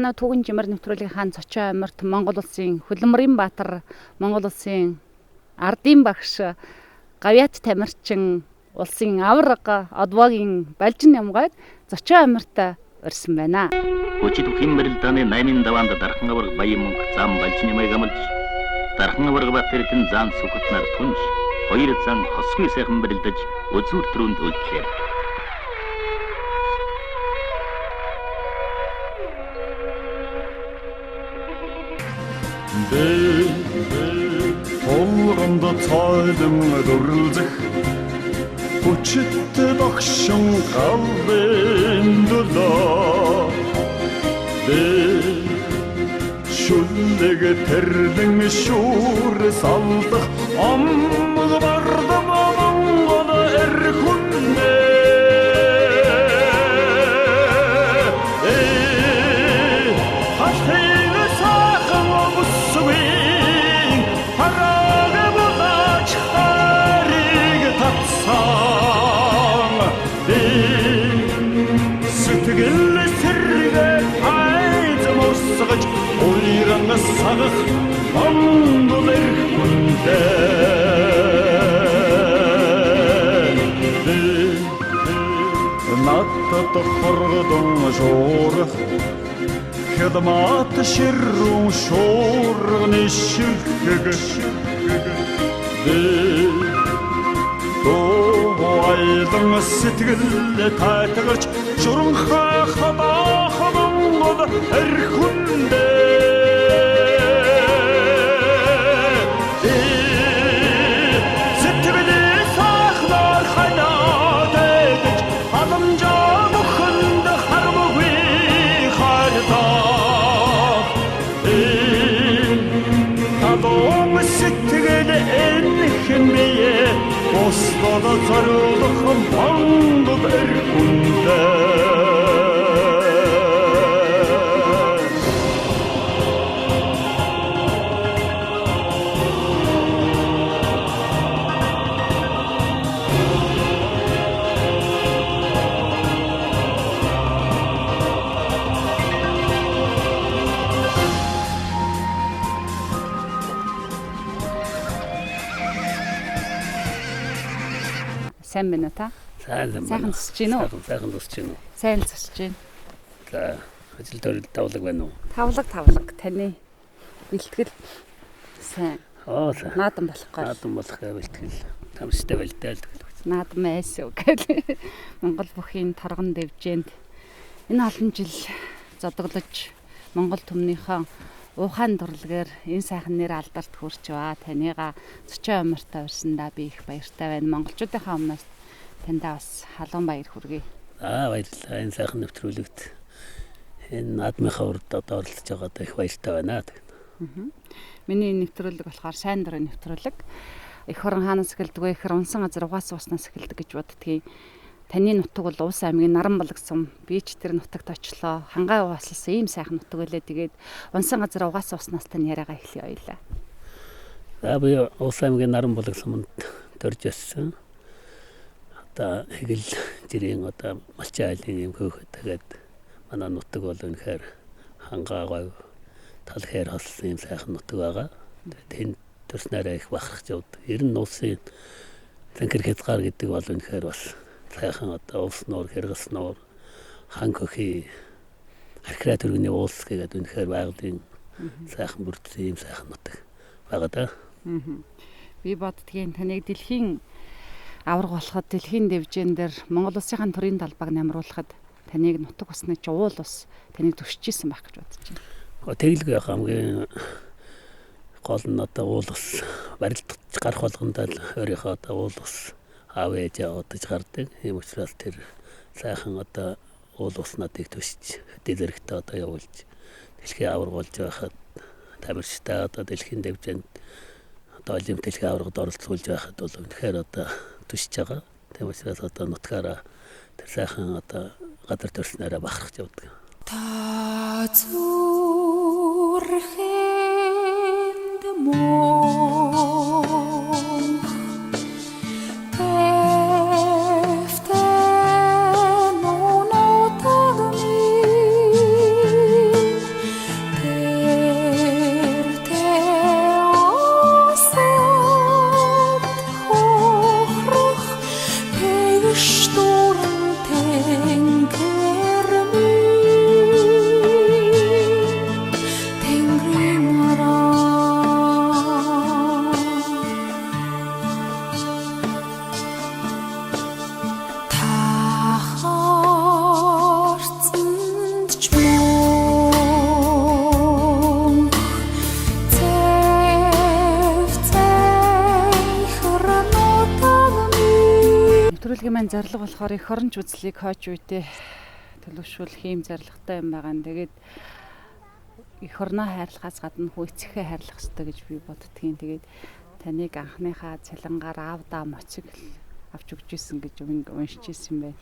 манай Түүхэн Жимэр нэвтрүүлгийн хаан Зочин Амьарт Монгол улсын Хөлмөрийн Баатар, Монгол улсын Ардын багш, Гавьяат Тамирчин, улсын авраг одвогийн Балжин Ямгайд Зочин Амьарт урьсан байна. Өчид Химбэрл таны 85-нд дархан авраг Баян мөнгө зам Балжин Ямайг амлж, дархан авраг Батэрдэн зан сүхтнаар түнж, хоёр зан хосгүй сайхан бэрэлдэж үзүүр төрөнд үлдлээ. Толгонд цайлан дүрлзэх хүчтэй догшин галын дулаа шүлэг тэрлэн шүүр салдах амг бардам Монгол эрхүнээ сагах Монгол эрхүнтэй надад хоргодон шуурах хядмат ширрун шуурганы ширхэг айдан сэтгэл тайтгарч шуранхай хадах Монгол эрхүнтэй Босгода зориулах Монгол эрхүнтэй Сайн байна уу та? Сайхан тусч гин үү? Сайхан тусч гин үү? Сайн тусч гин. За, ажил дээр тавлаг байна уу? Тавлаг таны бэлтгэл сайн. Наадан болохгүй. Наадан болохгүй бэлтгэл. Тамстай байлтай л. Наадан айсуу гэл. Монгол бүхийн торгон дэвжээнд энэ олон жил зодоглож Монгол түмнийхээ ухаан дурлагаар энэ сайхан нэр алдарт хүрч баа. Таныга Зочин Амьарт урьсандаа би их баяртай байна. Монголчуудынхаа өмнөөс таньдаа бас халуун баяр хүргэе. Баярлалаа. Энэ сайхан нэвтрүүлэгт энэ наадмынхаа урд оролцож байгаад их баяртай байна. Миний нэвтрүүлэг болохоор сайн дурын нэвтрүүлэг. Эх хорон хаанаас эхэлдэг вэ? Ихэр унсан газар угаасан уснаас эхэлдэг гэж боддгийг. Таны нутаг бол Улс аймгийн Наранбал гэсэн би ч тэр нутагт очлоо. Хангай угаасалсан ийм сайхан нутаг байлээ. Тэгээд унсан газар угаасан уснаас тань яриагаа эхлэе ойлаа. Би Улс аймгийн Наранбал гэсэн мөнд төрж өссөн. Одоо хэгэл жирийн одоо малчин айлын юм хөөхөд тэгээд манай нутаг бол үнэхээр хангай гой тал хээр холсон ийм сайхан нутаг байгаа. Тэгээд төрснээрээ их бахархж явд. Ер нь улсын цэнхэр хязгаар гэдэг бол үнэхээр бас сайхан одоо улс нуур хэрэгс нуур хан хөхий архираа төргөний улс гэдэг үнэхээр байгалийн сайхан бүрдсэн ийм сайхан нутаг байгаа да. Би боддгийн таныг дэлхийн авраг болоход дэлхийн дэвжээн дээр Монгол улсынхаа төрийн талбайг намруулахад таныг нутаг усны ч уул ус таныг төсчижсэн байх гэж бодож байна. Тэглэг хамгийн гол нь одоо уул ус барилдаж гарах болгондоо л өөрийнхөө одоо уул ус аав ээж одож гардаг. Ийм учраас тэр сайхан одоо уул уснуудыг төсч хэдий зэрэгтэй одоо явуулж дэлхийн авраг болж байхад тамирчтай одоо дэлхийн дэвжээнд одоо олимп дэлхийн аврагад оролцуулж байхад бол үнэхээр одоо төсч байгаа. Тийм учраас одоо нутгаараа тэр сайхан одоо гадар төрснээрээ бахархж явдаг. Та зүрхэнд мөн маань зорилго болохоор эх оронч үзлийг хойч үедээ төлөвшүүлэх юм зорилготой юм байгаа. Тэгээд эх орноо хайрлахаас гадна хүү эцэгхээ хайрлах хэрэгтэй гэж би боддгийн. Тэгээд таныг анхныхаа цалингаар аавдаа моциг авч өгч ирсэн гэж уншиж ирсэн байна.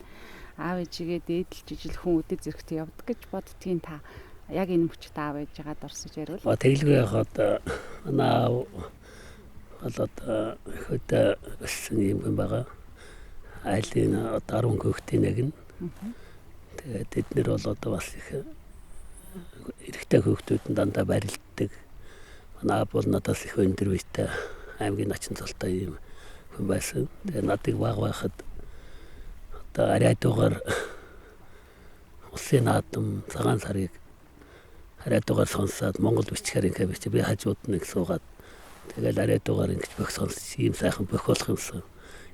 Аав ээжигээ дээдэлж ижил хүн өдөр зэрэгтэй явдаг гэж боддгийн. Та яг энэ мөчөд аав ээжигээ дурсаж ярил. Тэглгүй хаад манай болоод хөдөө өссөн юм байгаа. Айлын 10 хүүхдийн нэг нь. Тэгээд эднэр бол одоо бас их эрэгтэй хүүхдүүд дандаа барилддаг. Манай бол надаас их өндөр биетэй аймгийн начин цолтой юм хүн байсан. Тэгээд надыг байхад одоо арайдуугаар усын наадам цагаан сарыг арайдуугаар сонсоод Монгол бичгээр ингээ бичээ би хажууд нэг суугаад тэгээд арайдуугаар ингэж бүх сонсч ийм сайхан бүх болох юмсан.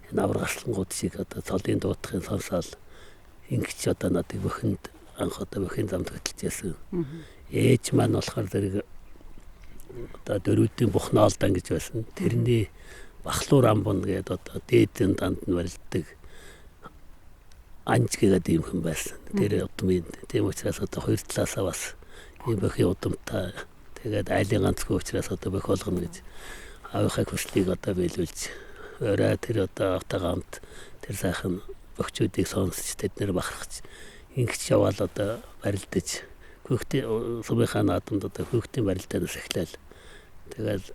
Энэ аврагаслангууд шиг одоо цолын дуутахын сонсоод ингэж одоо надыг бүхэнд анх одоо бүхэн замд хөтлөжсэн. Ээж маань болохоор зэрэг одоо дөрүүдийн бухнаалдан гэж байсан. Тэрний бахлуур амбон гэдэг одоо дээдийн данд нь барилддаг анж гэдэг юм хүн байсан. Тэр удмын тийм учраас одоо хоёр талаасаа бас ийм бүхэн удамтай тэгээд айлын ганцгүй учраас одоо бүх болгоно гэж аавынхаа хүслийг одоо биелүүлж өрөө тэр одоо автогамт тэр сайхан бөхчүүдийг сонсч тэднэр бахархаж ингэж яваал одоо барилдаж хүүхдийн сумынхаа наадамд одоо хүүхдийн барилдаанаас эхлээл тэгээд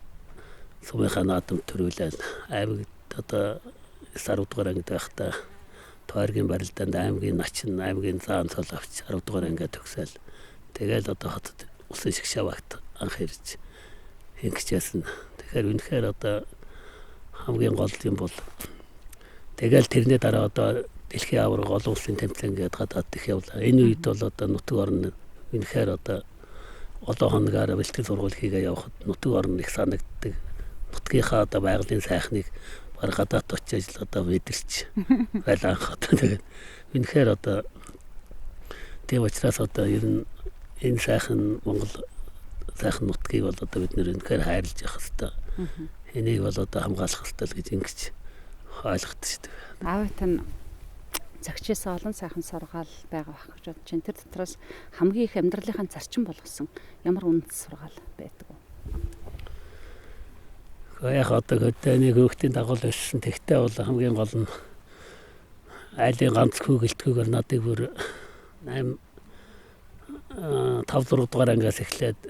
сумынхаа наадамд төрүүлээд аймагт одоо 10 дугаар ангид байхдаа Тойргийн барилдаанд аймгийн начин аймгийн заан цол авч 10 дугаар ангид төгсөөл тэгээд одоо хотод усан шигшээ багт анх ирж ингэжсэн. Тэгэхээр үнэхээр одоо хамгийн гол юм бол тэгэл тэрний дараа одоо дэлхийн аварга олон улсын тэмцээн гээд гадаад их явлаа. Энэ үед бол одоо нутаг орн үнэхээр одоо олон хоногоор бэлтгэл сургууль хийгээ явахад нутаг орн их санагддаг. Нутгийнхаа одоо байгалийн сайхныг баг гадаад очиж одоо мэдэрч байлаа одоо тэгээд үнэхээр одоо тийм учраас одоо ер нь энэ сайхан Монгол сайхан нутгийг бол одоо бид нэр үнэхээр хайрлаж явах хэрэгтэй. Энийг бол одоо хамгаалах хэрэгтэй л гэж ингэж ойлгохдаг шүү дээ. Аавт нь загчээс олон сайхан сургаал байгаа байх гэж бодож байна. Тэр дотроос хамгийн их амьдралынхаа зарчим болгосон ямар үнэт сургаал байдаг вэ? Яг одоо хөдөөний хүүхдийн дагуул өссөн. Тэгтээ бол хамгийн гол нь айлын ганц хүүгэлтгүйгээр надыг бүр 5-6 дугаар ангиас эхлээд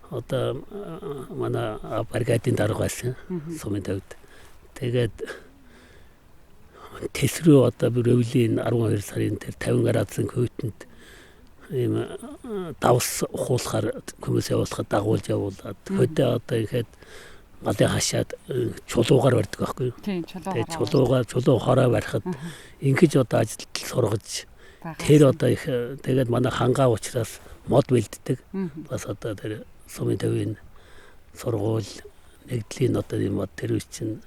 одоо манай бригадын дарга байсан сумын төвд. Тэгээд тэсрүү одоо өвлийн 12 сарын тэр 50 градусын хөөтөнд ийм давс ухуулахаар хүмүүс явуулахад дагуулж явуулаад хөдөө одоо ихэд малын хашаад чулуугаар барьдаг байхгүй юу? Тийм, чулуу хороо барихад ингэж одоо ажилтал сургаж тэр одоо их тэгээд манай хангаа учраас мод бэлддэг. Бас одоо тэр сумын төвийн сургууль нэгдлийн одоо юм мод тэр үчин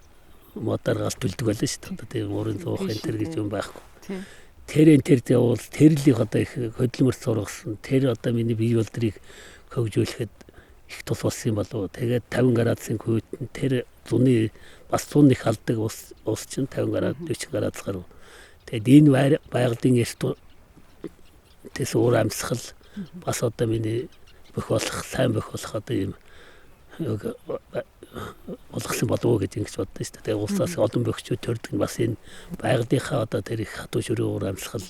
модаар галт бэлдэг байлаа шүү дээ. Одоо тийм уран зуухын тэр гэж юм байхгүй. Тэрэн тэр явуул тэрлийг одоо их хөдөлмөрт сургасан. Тэр одоо миний бие болдрыг хөгжүүлэхэд их тус болсон юм болов уу. Тэгээд 50 градусын хөөтөн тэр зуны бас зун их алдаг ус чинь 50 градус 40 градус гаруй. Тэгээд энэ байгалийн эрт тэс уур амьсгал бас одоо миний бүх болох сайн бүх болох одоо юм болгосон болов уу гэж ингэж боддоо шүү дээ. Тэгээд улсаас олон бөхчүүд төрдөг нь бас энэ байгалийнхаа одоо тэр их хатуу шөрөө уур амьсгал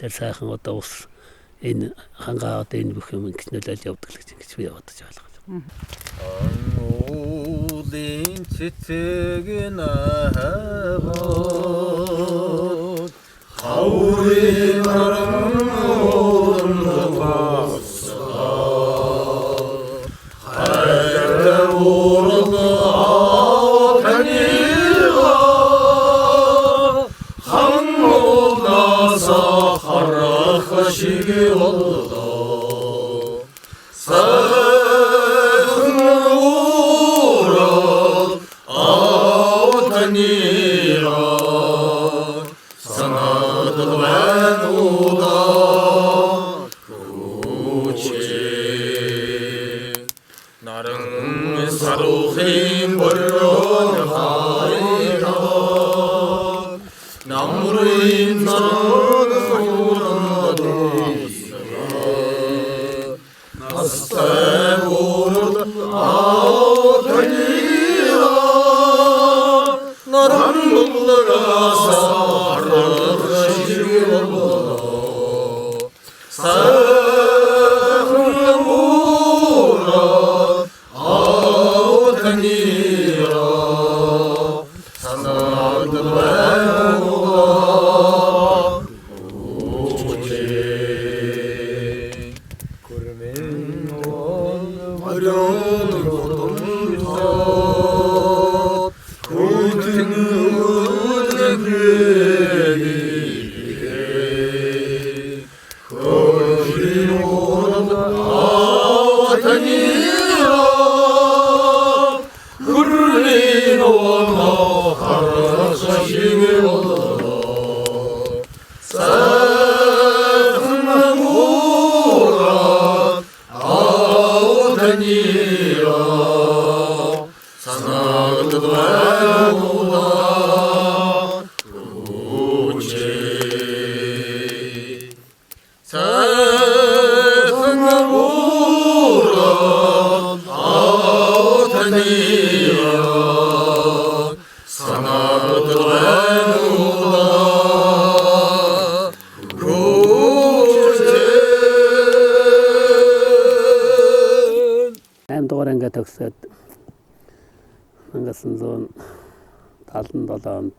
тэр сайхан одоо ус энэ хангаа одоо энэ бүх юм ингэж нөлөөлж явдаг л гэж ингэж би бодож ойлгож байна. Уулын цэцэг нахаа хаврын арам уулын 시기 올다 사흥우라 아우타니라 상하드와누다 구치 나름 사루힘 벌런 하이라 남 аймдугаар ангиа төгсөөд 1977 онд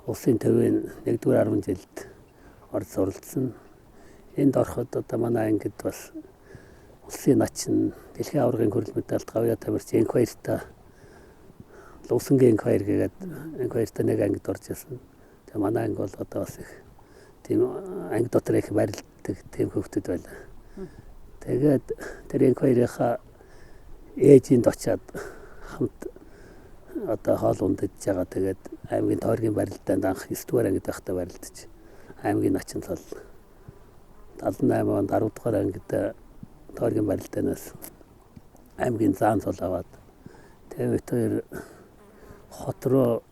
улсын төвийн 1-р 10 жилд орж суралцсан. Энд ороход одоо манай ангид бас улсын начин дэлхийн аваргын хүрэл медальд гавьяа тамирч энх баяртай Лувсангийн энх баяр гээд энх баяртай нэг ангид орж ирсэн. Тэгээ манай анги бол одоо бас их тийм анги дотор их барилддаг тийм хөвгтөд байлаа. Тэгээд тэр энх баярынхаа ээжинд очиад хамт одоо хоол ундаж байгаа. Тэгээд аймгийн тойргийн барилдаанд анх 9-р ангид байхдаа барилдаж аймгийн начин тал 78 онд 10-р ангид тойргийн барилдаанаас аймгийн заан цол аваад тэгээд тэр хот руу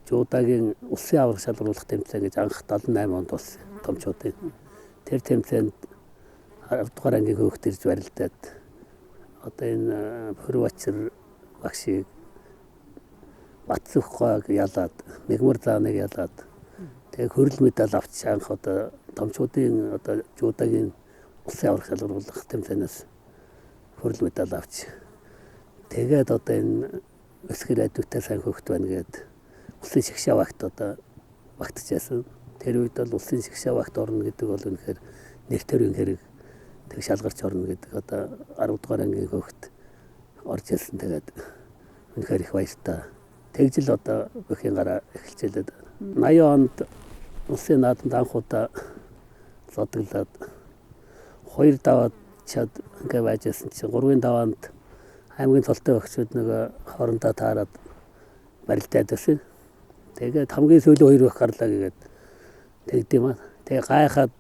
Жуудагийн улсын аварга шалгаруулах тэмцээн гэж анх 78 онд болсон томчуудын. Тэр тэмцээнд 10-р ангийн хөөгт ирж барилдаад одоо энэ Хөрвачир багшийг Батцөхгойг ялаад Мегмар зааныг ялаад тэгээ хөрөл медаль авч анх одоо томчуудын одоо Жуудагийн улсын аварга шалгаруулах тэмцээнээс хөрөл медаль авч тэгээд одоо энэ өсгөр айдуутай сайн хөгт байна гээд улсын шигшээ багт одоо багтчихсан. Тэр үед бол улсын шигшээ багт орно гэдэг бол үнэхээр нэр төрийн хэрэг тэг шалгарч орно гэдэг одоо 10-р ангийн хөгт орж ирсэн. Тэгээд үнэхээр их баяртай. Тэгжил одоо бүхийн гараа эхэлжээд 80 онд улсын наадамд анх удаа зодглоод 2 даваад чад ингээ байжсэн чинь 3-ын даваанд аймгийн толтой багчуд нэг хоорондоо таарад барилдаад байсан. Тэгээд хамгийн сүүлийн 2 байх гарлаа гэгээд тэгдэм аа. Тэгээ гайхаад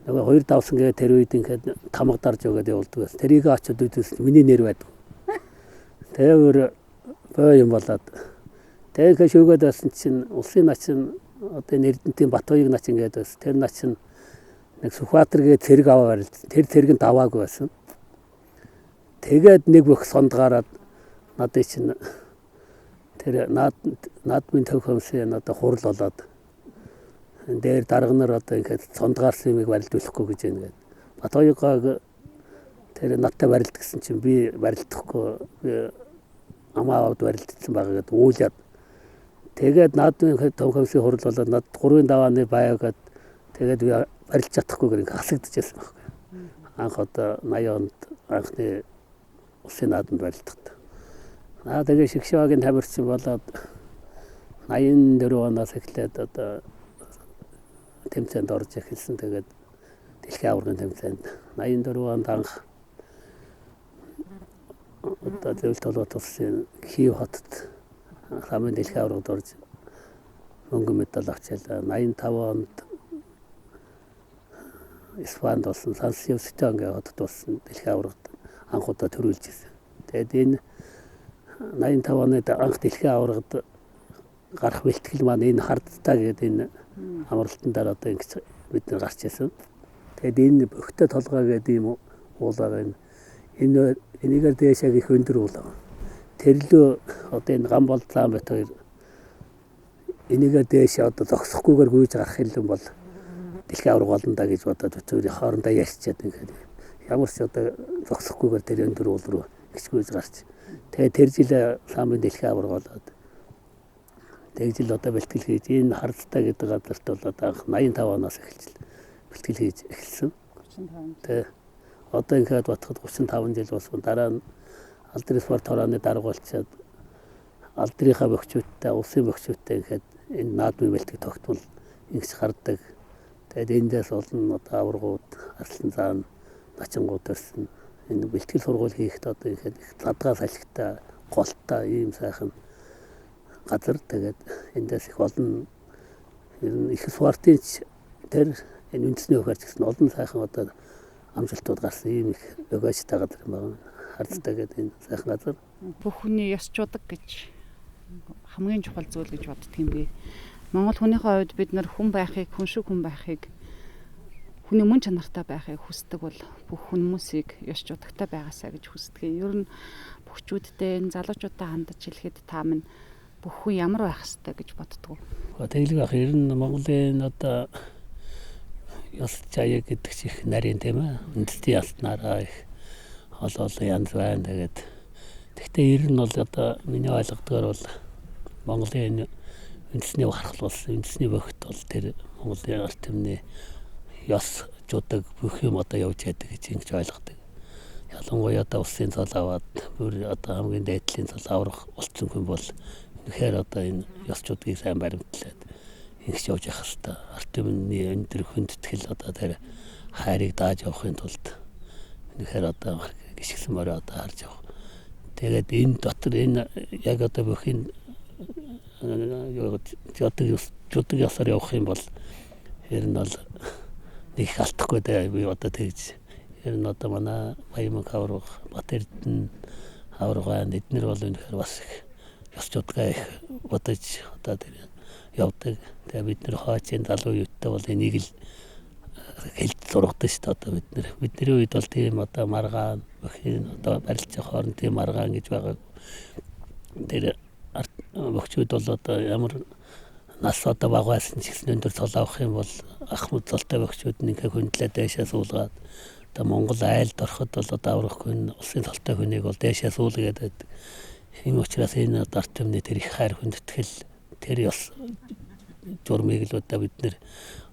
нөгөө 2 давсан гэгээд тэр үед ингээд тамга дарж өгөөд явуулдаг байсан. Тэрийг очиод үзсэн миний нэр байдаг. Тэр боо юм болоод тэгээд шүүгээд байсан чинь улсын начин одоо Эрдэнэтийн Батбаяг начин гэдэг байсан. Тэр начин нэг Сүхбаатар гээд цэрэг аваа барилдсан. Тэр цэрэгэнд аваагүй байсан. Тэгээд нэг бүх сонд гараад надад чинь тэр наадмын төв хөмсөн одоо хурал болоод дээр дарга нар одоо ингээд сонд гарсан юмыг барилдуулахгүй гэж байна гэдэг. Батбаяг тэр надтай барилд гэсэн чинь би барилдахгүй би амаавд барилдсан байгаа гэдэг үүлээд тэгээд наадмын төв хөмсөн хурал болоод над 3-ын давааны баяагаад тэгээд би барилж чадахгүйгээр ингээд хасагдчихсан байхгүй. Анх одоо 80 онд анхны улсын наадамд барилдахад. Тэгээ шигшээгийн тамирчин болоод 84 оноос эхлээд одоо тэмцээнд орж эхэлсэн. Тэгээд дэлхийн аваргын тэмцээнд 84 онд анх одоо зөвлөлт толгойд улсын Киев хотод хамгийн дэлхийн аваргад орж мөнгөн медаль авчаалаа. 85 онд Испанд болсон Сан Себастьян хотод болсон дэлхийн аваргад анх удаа төрүүлж ирсэн. Тэгээд энэ 85 онд анх дэлхийн аваргад гарах бэлтгэл маань энэ хардтаа гэдэг энэ амралтан дээр одоо ингэж бид нар гарч ирсэн. Тэгээд энэ бөхтө толгой гэдэг юм уулаа энэ энийгээр дээшээ их өндөр уулаа. Тэрлөө одоо энэ гам бол цаан бат хоёр энийгээр дээшээ одоо зогсохгүйгээр гүйж гарах юм бол дэлхийн авраг болно да гэж бодоод өчигдөр хоорондоо ярьчаад ингээд ямар ч одоо зогсохгүйгээр тэр өндөр уул руу гисгүйж гарч. Тэгээд тэр жил самбын дэлхийн авраг болоод тэг жил одоо бэлтгэл хийж энэ хардтаа гэдэг газарт бол одоо 85 оноос эхэлж бэлтгэл хийж эхэлсэн. 35. Тэг одоо ингээд бодоход 35 жил болсон. Дараа нь алдрын спорт хорооны дарга болчиход алдрынхаа бөхчүүдтэй улсын бөхчүүдтэй ингээд энэ наадмын бэлтгэл тогтвол ингэж гардаг. Тэгээд эндээс олон одоо аваргууд, арслан цаана, начингууд төрсөн. Энэ бэлтгэл сургууль хийхэд одоо ихэд задгаа салхитай, голтой ийм сайхан газар. Тэгээд эндээс их олон их спортын тэр энэ үндэсний хөгжиж гэсэн олон сайхан одоо амжилтууд гарсан ийм их өгөөжтэй газар юм байна. Хардтаа гэдэг энэ сайхан газар. Бүх хүний ёс чудаг гэж хамгийн чухал зүйл гэж боддөг юм би. Монгол хүнийхээ хувьд бид нар хүн байхыг, хүн шиг хүн байхыг, хүний мөн чанартай байхыг хүсдэг бол бүх хүмүүсийг ёс чудагтай байгаасаа гэж хүсдэг. Ер нь бөхчүүдтэй, энэ залуучуудаа хандаж хэлэхэд та минь бүх хүн ямар байх ёстой гэж боддог. Тэглэг ах ер нь Монголын одоо ёс заяа гэдэг чих нарийн тийм ээ. Үндэстэн яснараа их олон янз байна. Тэгээд тэгтээ ер нь бол одоо миний ойлгодгоор бол Монголын үндэсний харахал болсон. Үндэсний бохт бол тэр Монголын ард түмний ёс жудаг бүх юм одоо явж байдаг гэж ингэж ойлгодог. Ялангуяа одоо улсын цол аваад бүр одоо хамгийн дээдлийн цол аврах болсон хүн бол үнэхээр одоо энэ ёс жудгийг сайн баримтлаад ингэж явж явах хэрэгтэй. Ард түмний өндөр хүндэтгэл одоо тэр хайрыг дааж явахын тулд үнэхээр одоо гიშгсэн морой одоо харж явах. Тэгээд энэ дотор энэ яг одоо бүхний жудаг ёсоор явах юм бол ер нь бол нэг алдахгүй дээ би одоо тэгж ер нь одоо манай Баян авраг Бат Эрдэнэ авраг байна. Эднэр бол үнэхээр бас их ёс жудгаа их бодож одоо тэр явдаг. Тэгээ бид нар хойчийн залуу юуттай бол энийг л хэлж сургадаг шүү дээ. Одоо бидний үед бол тийм одоо маргаан бүхий одоо барилж хоорон тийм маргаан гэж байгаа. Тэр бөхчүүд бол одоо ямар нас одоо багаас ч гэсэн өндөр цол авах юм бол ахмад цолтой бөхчүүд нь ингээ хөндлөө дээшээ суулгаад одоо Монгол айлд ороход бол одоо аврах хүн улсын цолтой хүнийг бол дээшээ суулгаад байдаг. Энэ учраас энэ ард түмний тэр их хайр хүндэтгэл тэр ёс журмыг л одоо бид нэр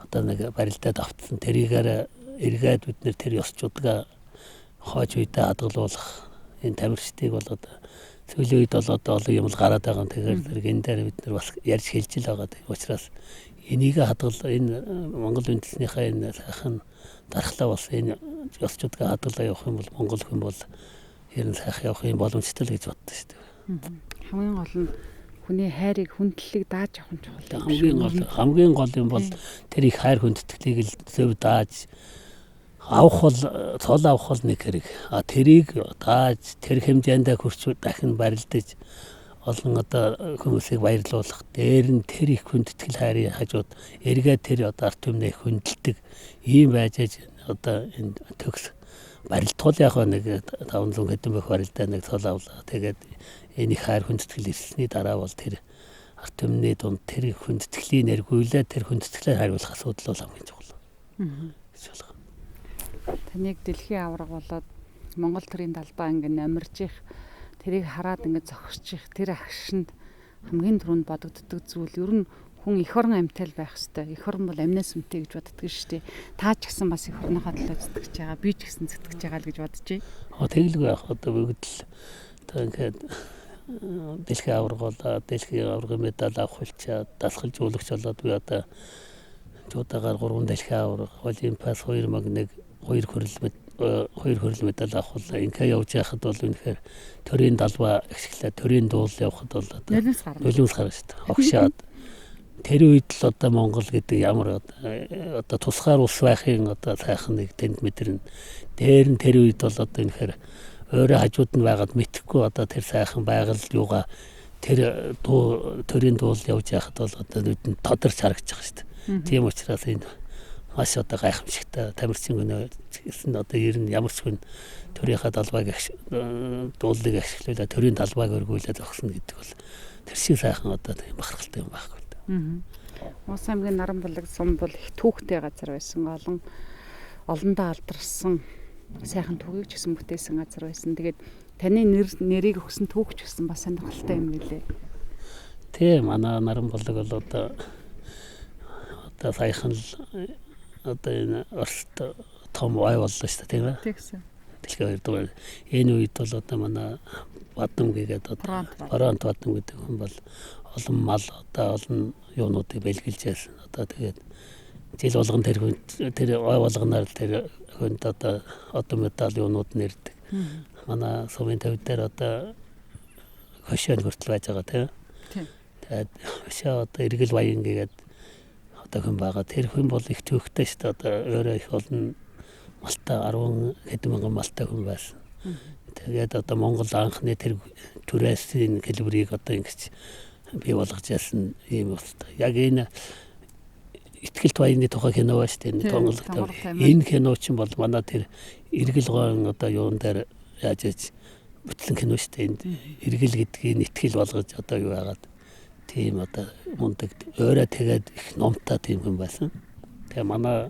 одоо нэг барилдаад автсан тэрийгээр эргээд бид нэр тэр ёс чудгаа хойч үедээ хадгалуулах энэ тамирчдыг бол одоо сүүлийн үед бол одоо олон юм гараад байгаа. Тэгэхээр энэ дээр бид нар бас ярьж хэлж л байгаа. Учраас энийг хадгал энэ Монгол үндэснийхээ энэ сайхан дархлаа бас энэ ёс чудгаа хадгалаа явах юм бол Монгол хүн бол ер нь сайхан явах юм боломжтой л гэж боддог шүү дээ. Хамгийн гол нь хүний хайрыг хүндлэлийг дааж авах нь чухал. Хамгийн гол юм бол тэр их хайр хүндэтгэлийг л зөв дааж авах бол цол авах бол нэг хэрэг. Тэрийг дааж тэр хэмжээндээ хүрч дахин барилдаж олон одоо хүмүүсийг баярлуулах. Дээр нь тэр их хүндэтгэл хайрын хажууд эргээд тэр одоо ард түмнээ хүндэлдэг ийм байж одоо энэ төгс барилдгал яг нэг 500 хэдэн байх барилдаа нэг цол авлаа. Тэгээд энэ их хайр хүндэтгэл ирсний дараа бол тэр ард түмний дунд тэр хүндэтгэлийг нэргүүлээд тэр хүндэтгэлээр хариулах асуудал бол хамгийн чухал. Таныг дэлхийн авраг болоод Монгол төрийн талбай ингээд номерж их тэрийг хараад ингээд зогсож их тэр агшинд хамгийн түрүүнд бодогддог зүйл ер нь хүн эх орон амьтал байх хэвээр. Эх орон бол амнаас үнэтэй гэж боддог шүү дээ. Та ч гэсэн бас эх орныхоо төлөө зүтгэж байгаа. Би ч гэсэн зүтгэж байгаа л гэж бодож байна. Тэглэг байх одоо бүгд л одоо ингээд дэлхийн авраг болоо дэлхийн аврагын медаль авах hulчаад дасгалжуулагч болоод би одоо жуудагаар 3 дэлхийн авраг олимпиас 2001 2 хөрөл медаль авахлаа. Ингээ явж байхад бол үнэхээр төрийн далбаа ихсгэлээ төрийн дуул явахад бол одоо нулимс гарна шүү дээ. Огшоод тэр үед л одоо Монгол гэдэг ямар одоо тусгаар ус байхын одоо сайхан нэг тэнд мэдэрнэ. Дээр нь тэр үед бол одоо үнэхээр өөрөө хажууд нь байгаад мэдхгүй одоо тэр сайхан байгаль юугаа тэр төрийн дуул явж байхад бол одоо нүдэнд тодорч харагдаж байгаа шүү дээ. Тийм учраас энэ маш одоо гайхамшигтай тамирчин гүнөө гэсэн одоо ер нь ямар ч хүн төрийнхаа талбайг дуулыг ашиглуулаад төрийн талбайг өргүүлээд зогсно гэдэг бол тэр шиг сайхан одоо тийм бахархалтай юм байхгүй л дээ. Мус аймгийн Наранбулаг сум бол их түүхтэй газар байсан. Олондоо алдарсан сайхан түүхийг ч гэсэн бүтээсэн газар байсан. Тэгээд таны нэрийг өгсөн түүх ч гэсэн бас сонирхолтой юм билээ. Тийм манай Наранбулаг бол одоо саяхан л одоо энэ Оросд том ой боллоо шүү дээ тийм ээ. Тэгсэн. Дэлхийн 2 дугаар энэ үед бол одоо манай Бадам гэдэг одоо Фронт Бадам гэдэг хүн бол олон мал одоо олон юунуудыг бэлгэлж байсан. Одоо тэгээд жил болгон тэр ой болгоноор тэр хүнд одоо медаль юунууд нэрдэг. Манай сумын төв дээр одоо хошоо хүртэл байж байгаа тийм. Тэгээд хошоо одоо эргэл баян гэдэг одоо хүн байгаа. Тэр хүн бол их төвхтэй шүү дээ. Одоо өөрөө их олон малтай 10 хэдэн мянган малтай хүн байсан. Тэгээд одоо Монгол анхны тэр түрээсийн хэлбэрийг одоо ингэж бий болгож яасан юм байна. Яг энэ ихтгэлт баяны тухай кино ба шүү дээ. Тонголтой. Энэ кино чинь бол манай тэр эргэл гоон одоо юун дээр яаж иж бүтлэн кино шүү дээ. Энд эргэл гэдгийг итгэл болгож одоо юу яагаад тийм одоо мундаг өөрөө тэгээд их номтой тийм хүн байсан. Тэгээ манай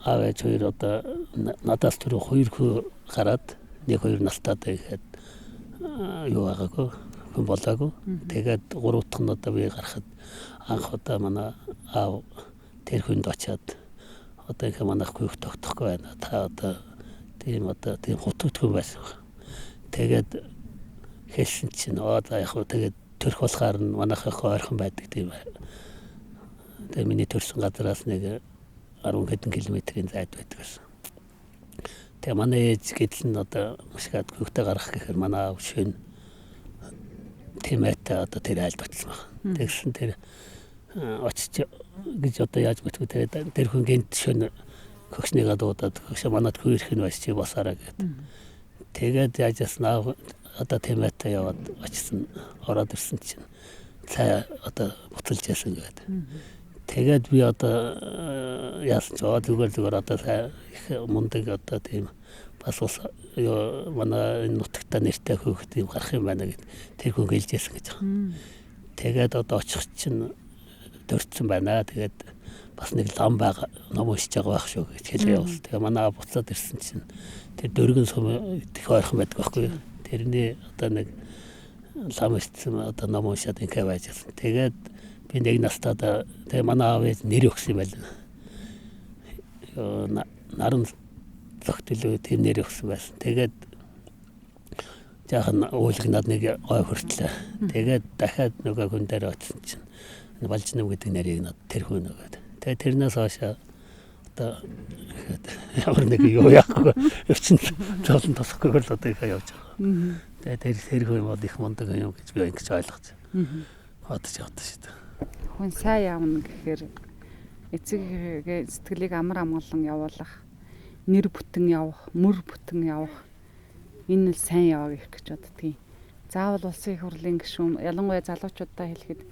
аваач хоёр одоо надаас түрүү 2 хүү гараад 1-2 настай гэхэд юу байгаагүй хүн болоогүй. Тэгээд 3 дахь нь одоо би гарахад анх одоо манай аав тэр хүнд очиад одоо их манайх хүүхд тогтохгүй байна. Та одоо тийм хутгтгүй байсан. Тэгээд хэлсэн чинь за яг хөө тэгээд төрх болохоор манайхаа ойрхон байдаг тийм. Тэгээд миний төрсэн газараас нэг 10 хэдэн километрийн зайд байдаг гэсэн. Тэгээ манай ээж гэдэл нь одоо машгаад хүүхдээ гаргах гэхээр манай аав шин тэмээтэй одоо тэр айлд очсон байна. Тэгсэн тэр очиж гэж одоо яаж мэдгүй тэр хүн гэнт шин хөгшнийгаа дуудаад хөгшөө манад хүү ирэх нь байж чи босаараа гэдэг. Тэгээд яаж яснаа одоо тэмээтэй яваад очсон ороод ирсэн чинь цай одоо буцалж яасан гэдэг. Тэгээд би одоо яасан ч зүгээр одоо их мундаг одоо тийм бас манай нутагта нэртэй хөөхд юм гарах юм байна гэд тэр хүн гэлжсэн гэж байгаа. Тэгээд одоо очих чинь дөрцсөн байна. Тэгээд бас нэг лам байгаа ном уншиж байгаа байх шүү гэж хэлээ явуулсан. Тэгээ манай буцаад ирсэн чинь тэр дөргөн сум их ойрхон байдаг байхгүй юу. Тэрний одоо нэг лам ирсэн одоо ном уншаад ингээ байжсэн. Тэгээд би нэг настаа тэгээ манай аав нэр өгсөн юм байна. Наран зогтлоо тийм нэр өгсөн байсан. Тэгээд жаахан уулгнаад нэг гой хүртлээ. Тэгээд дахиад нөгөө хүн дээр очсон чинь Балжнам гэдэг нэрийг над тэр хүн өгөөд. Тэгээд тэрнээс хойш одоо ямар нэг юу яахгүй өвчин золон тосхгүй л одоо их явж байгаа. Тэгээд тэр хүн бол их мундаг юм гэж би ингэж ойлгож бодож явдаг шүү дээ. Хүн сайн явна гэхээр эцэг сэтгэлийг амар амгалан явуулах, нэр бүтэн явах, мөр бүтэн явах энэ л сайн яваа гэх гэж боддгийг. Заавал улсын их хурлын гишүүн ялангуяа залуучуудаа хэлэхэд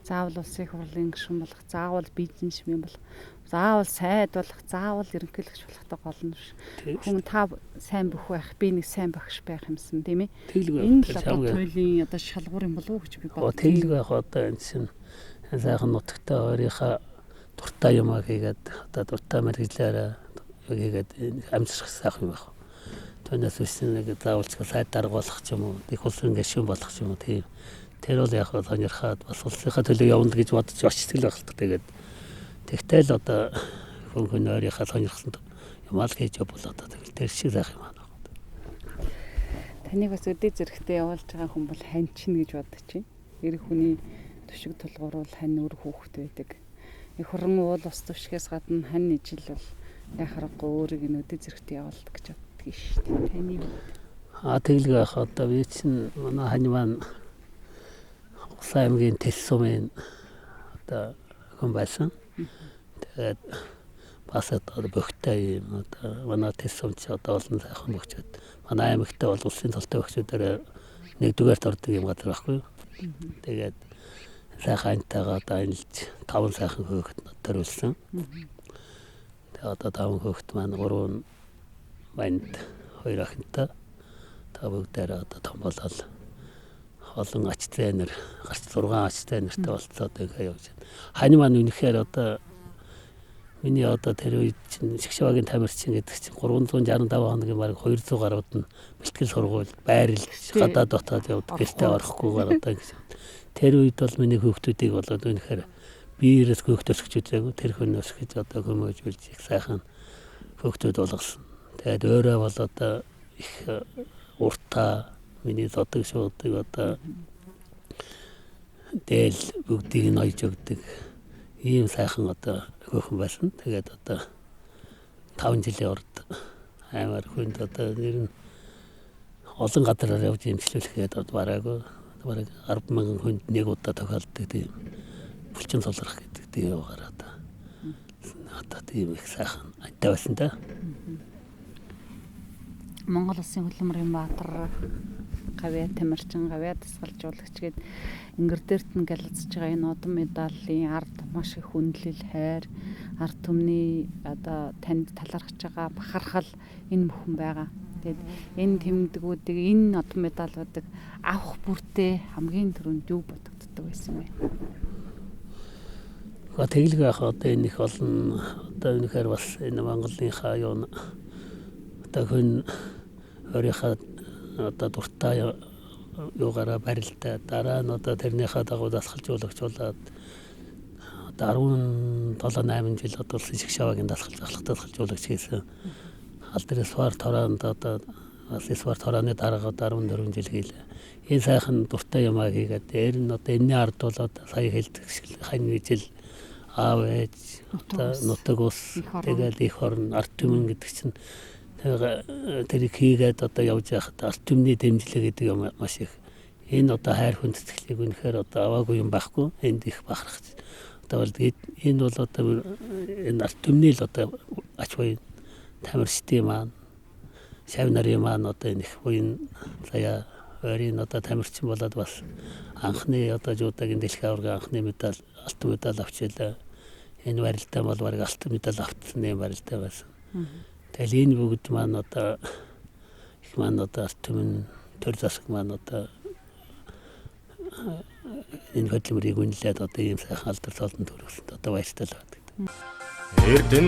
заавал улсын их хурлын гишүүн болох, заавал бизнесмен болох, заавал сайд болох, заавал ерөнхийлөгч болохтой гол нь биш. Хүн та сайн бүх байх, би нэг сайн багш байх юмсан тийм ээ. Энэ л одоо туйлын одоо шалгуур юм болов уу гэж би бодлоо. Тэглэг байх одоо энэ чинь сайхан нутагтай өөрийнхөө дуртай юм хийгээд одоо дуртай мэргэжлээрээ хийгээд амжилах сайхан юм байна. Түүнээс үсэн нэг заавалч сайд даргуулах ч юм уу, их улсын гишүүн болох ч юм уу тийм. Тэр бол яг сонирхаад бас улсынхаа төлөө явна гэж бодож очтгол байх л тэгээд тэгтэл одоо хүн өөрийнхөө сонирхсан юм аль хийж явбал одоо тэгэл тэр шиг сайх юм байна. Таныг бас өдөө зэрэгтэй явуулж байгаа хүн бол хань чинь гэж бодож чинь. Эр хүний төшиг тулгуур бол хань өөр хүүхэд байдаг. Их хуран уул ус төвшгээс гадна хань ижил бол яхарахгүй өөрийг нь өдөө зэрэгтэй явуулдаг гэж боддог шүү дээ. Таны тэглэг байх одоо би чинь манай хань маань Аймгийн Тэс сумын одоо хүн байсан. Тэгээд бас одоо бөхтэй юм одоо манай Тэс сум ч одоо олон сайхан бөхчүүд. Манай аймагтаа бол улсын толтой бөхчүүдээр нэгдүгээрт ордог юм газар байхгүй. Тэгээд сайхан антайгаа одоо анилж 5 сайхан хөөхд төрүүлсэн. Тэгээд одоо 5 хөөхд маань 3 банд 2 ахинтай. Та бүгдээр одоо том болол олон ач зээнэр гарч 6 ач зээнэртэй болцоод ингээ явж байна. Хань маань үнэхээр одоо миний одоо тэр үед чинь Шгшавагийн тамирчин гэдэг чинь 365 хоногийн бараг 200 гаруйд нь бэлтгэл сургууль байрлаж гадаад дотоод явдаг гэртээ орохгүйгээр одоо гэсэн. Тэр үед бол миний хүүхдүүдийг болоод үнэхээр биеэс хүүхд өсгөж үзээгүй тэр хүн өсгөж одоо хүмүүжүүлж их сайхан хүүхдүүд болгосон. Тэгээд өөрөө бол одоо их уртаа миний зодог шуудыг одоо дээл бүгдийг нь ойж өгдөг ийм сайхан одоо хөөсөн байсан. Тэгээд одоо 5 жилийн урд амар хүнд одоо нэр нь олон газараар явж имжлүүлэхэд бараагүй бараг 10,000 хүнд нэг удаа тохиолддог тийм булчин солрох гэдэг тийм гараад одоо тийм их сайхан антай байсан да. Монгол Улсын Хөдөлмөрийн Баатар гавьяа тамирчин гавьяа дасгалжуулагч гээд ингэр дээрт нь галзаж байгаа энэ одон медалийн ард маш их хүндлэл хайр ард түмний одоо танд талархаж байгаа бахархал энэ бүхэн байгаа. Тэгээд энэ тэмдгүүдийг энэ одон медалуудыг авах бүртээ хамгийн түрүүнд юу бодогддог байсан бэ? Тэглэг яах одоо энэ их олон одоо үнэхээр бас энэ Монголынхаа юу одоо хүн өөрийнхөө одоо дуртай юугаараа барилдаа дараа нь одоо тэрнийхээ дагуу дасгалжуулагч болоод одоо 17-8 жил одоо Шгшавагийн дасгалжуулагч хийсэн. Алдар Свар торонд одоо Свар тороны дараа 14 жил хийлээ. Энэ сайхан дуртай юмаа хийгээд дээр нь одоо энэний ард болоод сая хэлдэг шиг хань жил аав ээж одоо нутаг ус тэгээд их орн ард түмэн гэдэг чинь тэрийг хийгээд одоо явж байхад ард түмний дэмжлэг гэдэг юм маш их. Энэ одоо хайр хүндэтгэлийг үнэхээр одоо аваагүй юм байхгүй. Энд их бахарх. Одоо бол энэ бол одоо энэ ард түмний л одоо ач буян тамирчдын маань шав нарын маань одоо энэ их буян заяа өөрийн одоо тамирчин болоод бас анхны одоо жуудагийн дэлхийн аварга анхны медаль алтан медаль авчлаа. Энэ барилдаа бол бараг алтан медаль авсан юм барилдаа байсан. Тэгэл энэ бүгд маань одоо их маань одоо ард түмэн төр засаг маань одоо энэ хөдөлмөрийг үнэлээд одоо ийм сайхан алдар цолон төрүүлсэнд одоо баяртай л байдаг. Эрдэн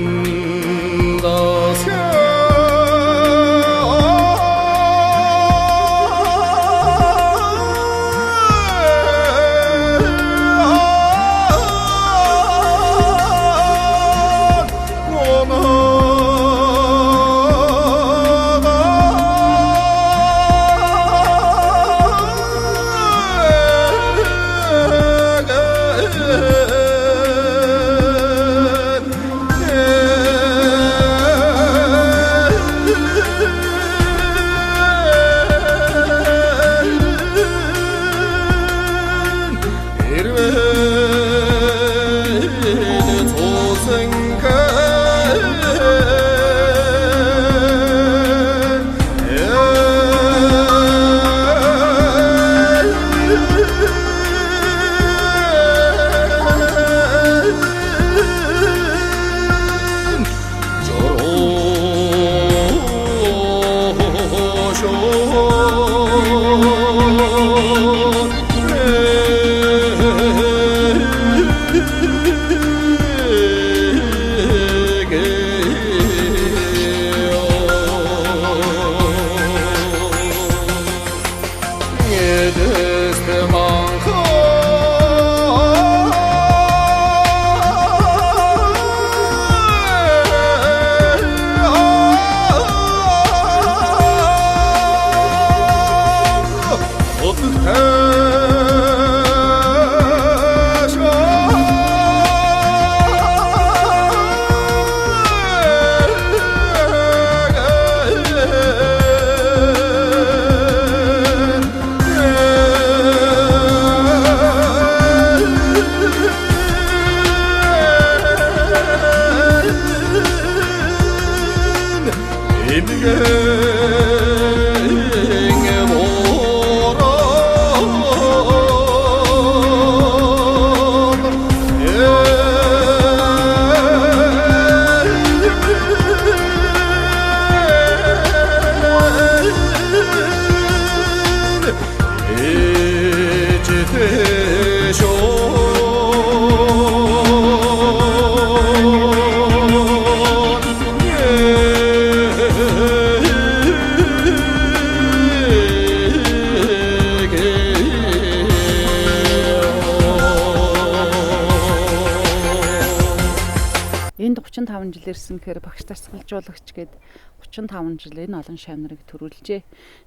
ирсэн гэхээр багш тасгалжуулагч гээд 35 жил энэ олон шавнарыг төрүүлжээ.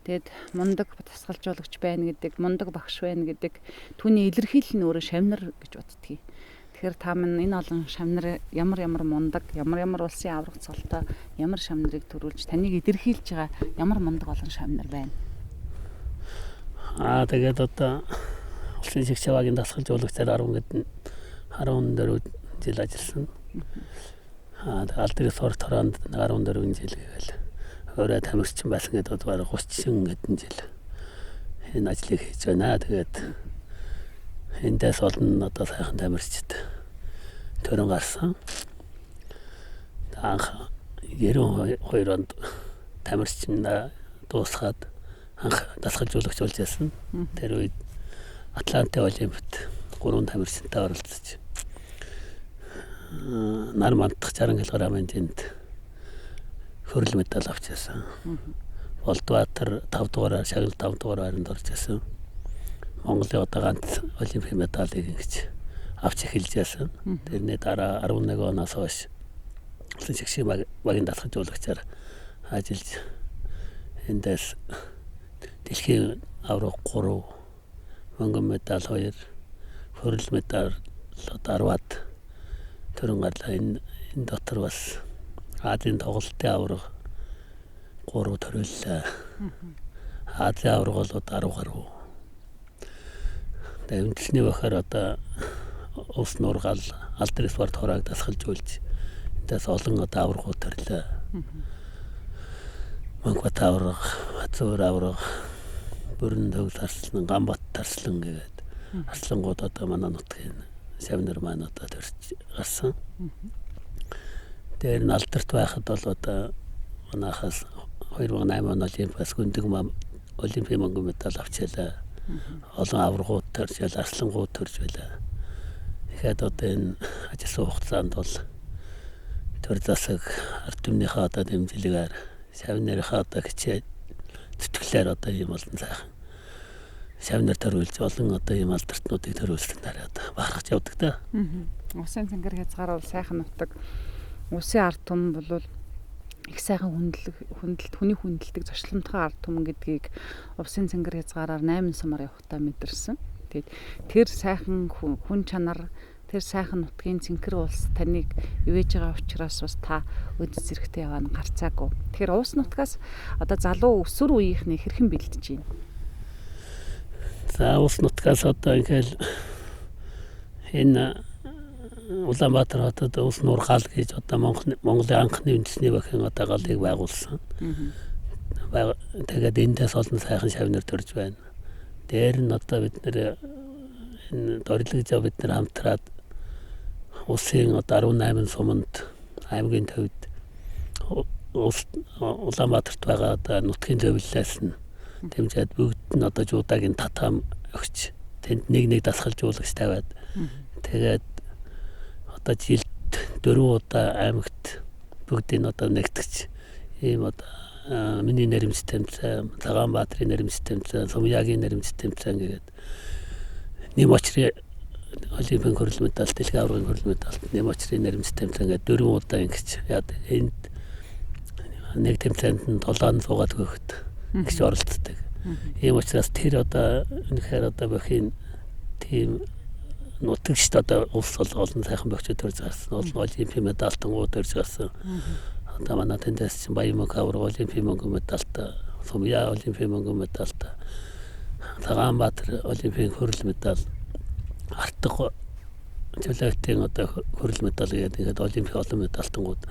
Тэгээд мундаг тасгалжуулагч байна гэдэг, мундаг багш байна гэдэг түүний илэрхийлэл нь өөрөө шавнар гэж боддгийг. Тэгэхээр та минь энэ олон шавнар ямар мундаг, ямар улсын аврах цолтой ямар шавнарыг төрүүлж таныг илэрхийлж байгаа ямар мундаг олон шавнар байна. Тэгээд одоо улсын шигч аваагийн дасгалжуулагчаар 14 жил ажилласан. Алдрын сор торонд 14 жил гээл өөрөө тамирчин байсан гэдэг баг 30 хэдэн жил энэ ажлыг хийж байна. Тэгээд эндээс олон одоо сайхан тамирчид төрөн гарсан. Анх 92 онд тамирчин дуусгаад анх дасгалжуулагч болж байсан. Тэр үед Атланти Олимпиад 3 тамирчинтай оролцож нар мандах 60 кг хэмжээнд хөрөл медаль авчихсан. Болдбаатар 5 дугаараар шагнал 5 дугаараар орж ирсэн. Монголын одоо ганц олимпийн медалийг ингэж авч эхэлж байсан. Тэрний дараа 11 оноос хойш улсын шигшийн багийн дасгалжуулагчаар ажиллаж эндээс дэлхийн аврах 3, мөнгөн медаль 2, хөрөл медаль 10-аад төрөн гарлаа. Энэ дотор бас Азийн тоглолтын аврах 3 төрөллөө. Азийн аврах бол 10 гаруй. Тэгээд үндэсний бахаар одоо ус нургал алдрын спорт хороог дасгалжуулж эндээс олон одоо аврагууд төрлөө. Мөнгөт аврах, Хацуур аврах, Бүрэн төгс арслан, Гамбат тарслан гэдэг арслангууд одоо манай нутгийн шавнар маань одоо төрж гарсан. Тэр нь алдарт байхад бол одоо манайхаас 2008 он Олимпиас гүндэг олимпийн мөнгөн медаль авчаалаа. Олон аврагууд төрж, арслангууд төрж байлаа. Тэгэхээр одоо энэ ажилласан хугацаанд бол төр засаг ард түмнийхээ одоо дэмжлэгээр шавнарынхаа одоо хичээл зүтгэлээр одоо ийм олон сайхан шавнар төрүүлж олон одоо ийм алдартнуудыг төрүүлсэн дараад бахархаж явдаг да. Усын цэнгэр хязгаар бол сайхан нутаг. Усын ард түмэн бол их сайхан хүндэлт хүний хүндэлдэг зочломтгой ард түмэн гэдгийг усын цэнгэр хязгаараар 8 сумаар явахтаа мэдэрсэн. Тэгээд тэр сайхан хүн чанар, тэр сайхан нутгийн цэнхэр улс таныг ивэж байгаа учраас бас та өдөс зэрэгтэй яваа нь гарцаагүй. Тэгэхээр уус нутгаас одоо залуу өсвөр үеийнхний хэрхэн бэлдэж байна? За уус нутгаас одоо ингээл энэ Улаанбаатар хотод ус нургал гэж одоо Монголын анхны үндэсний багийн одоо галыг байгуулсан. Тэгээд эндээс олон сайхан шавнар төрж байна. Дээр нь одоо бид нэр энэ дорилгож бид нар хамтраад усын одоо 18 суманд аймгийн төвд Улаанбаатарт байгаа одоо нутгийн зөвлөлөөс нь дэмжиж бүгд нь одоо жуудагийн татам өгч тэнд нэг дасгалжуулагч тавиад тэгээд одоо жилд 4 удаа аймагт бүгдийг одоо нэгтгэж ийм одоо миний нэрмж тэмцээн, Цагаанбаатарын нэрмж тэмцээн, Сумягийн нэрмж тэмцээн гэдэг нэм очрын олимпийн хөрөл медаль, дэлхийн аврагын хөрөл медаль, нэм очрын нэрмж тэмцээн гэдэг 4 удаа ингэж яад энд нэг тэмцээнд нь 7 суугаад өгөхөд гэж оролцдог. Ийм учраас тэр одоо үнэхээр одоо бүхийн тийм нутагчд одоо улс олон сайхан бохчод төрж гарсан. Олон олимпийн медальтангууд төрж гарсан. Одоо манай тэндээс чинь Баян мөнх авраг олимпийн мөнгөн медальтай, Сумья олимпийн мөнгөн медальтай, Цагаанбаатар олимпийн хөрөл медаль, Артга Жолоотын одоо хөрөл медаль гэдэг олимпийн олон медальтангууд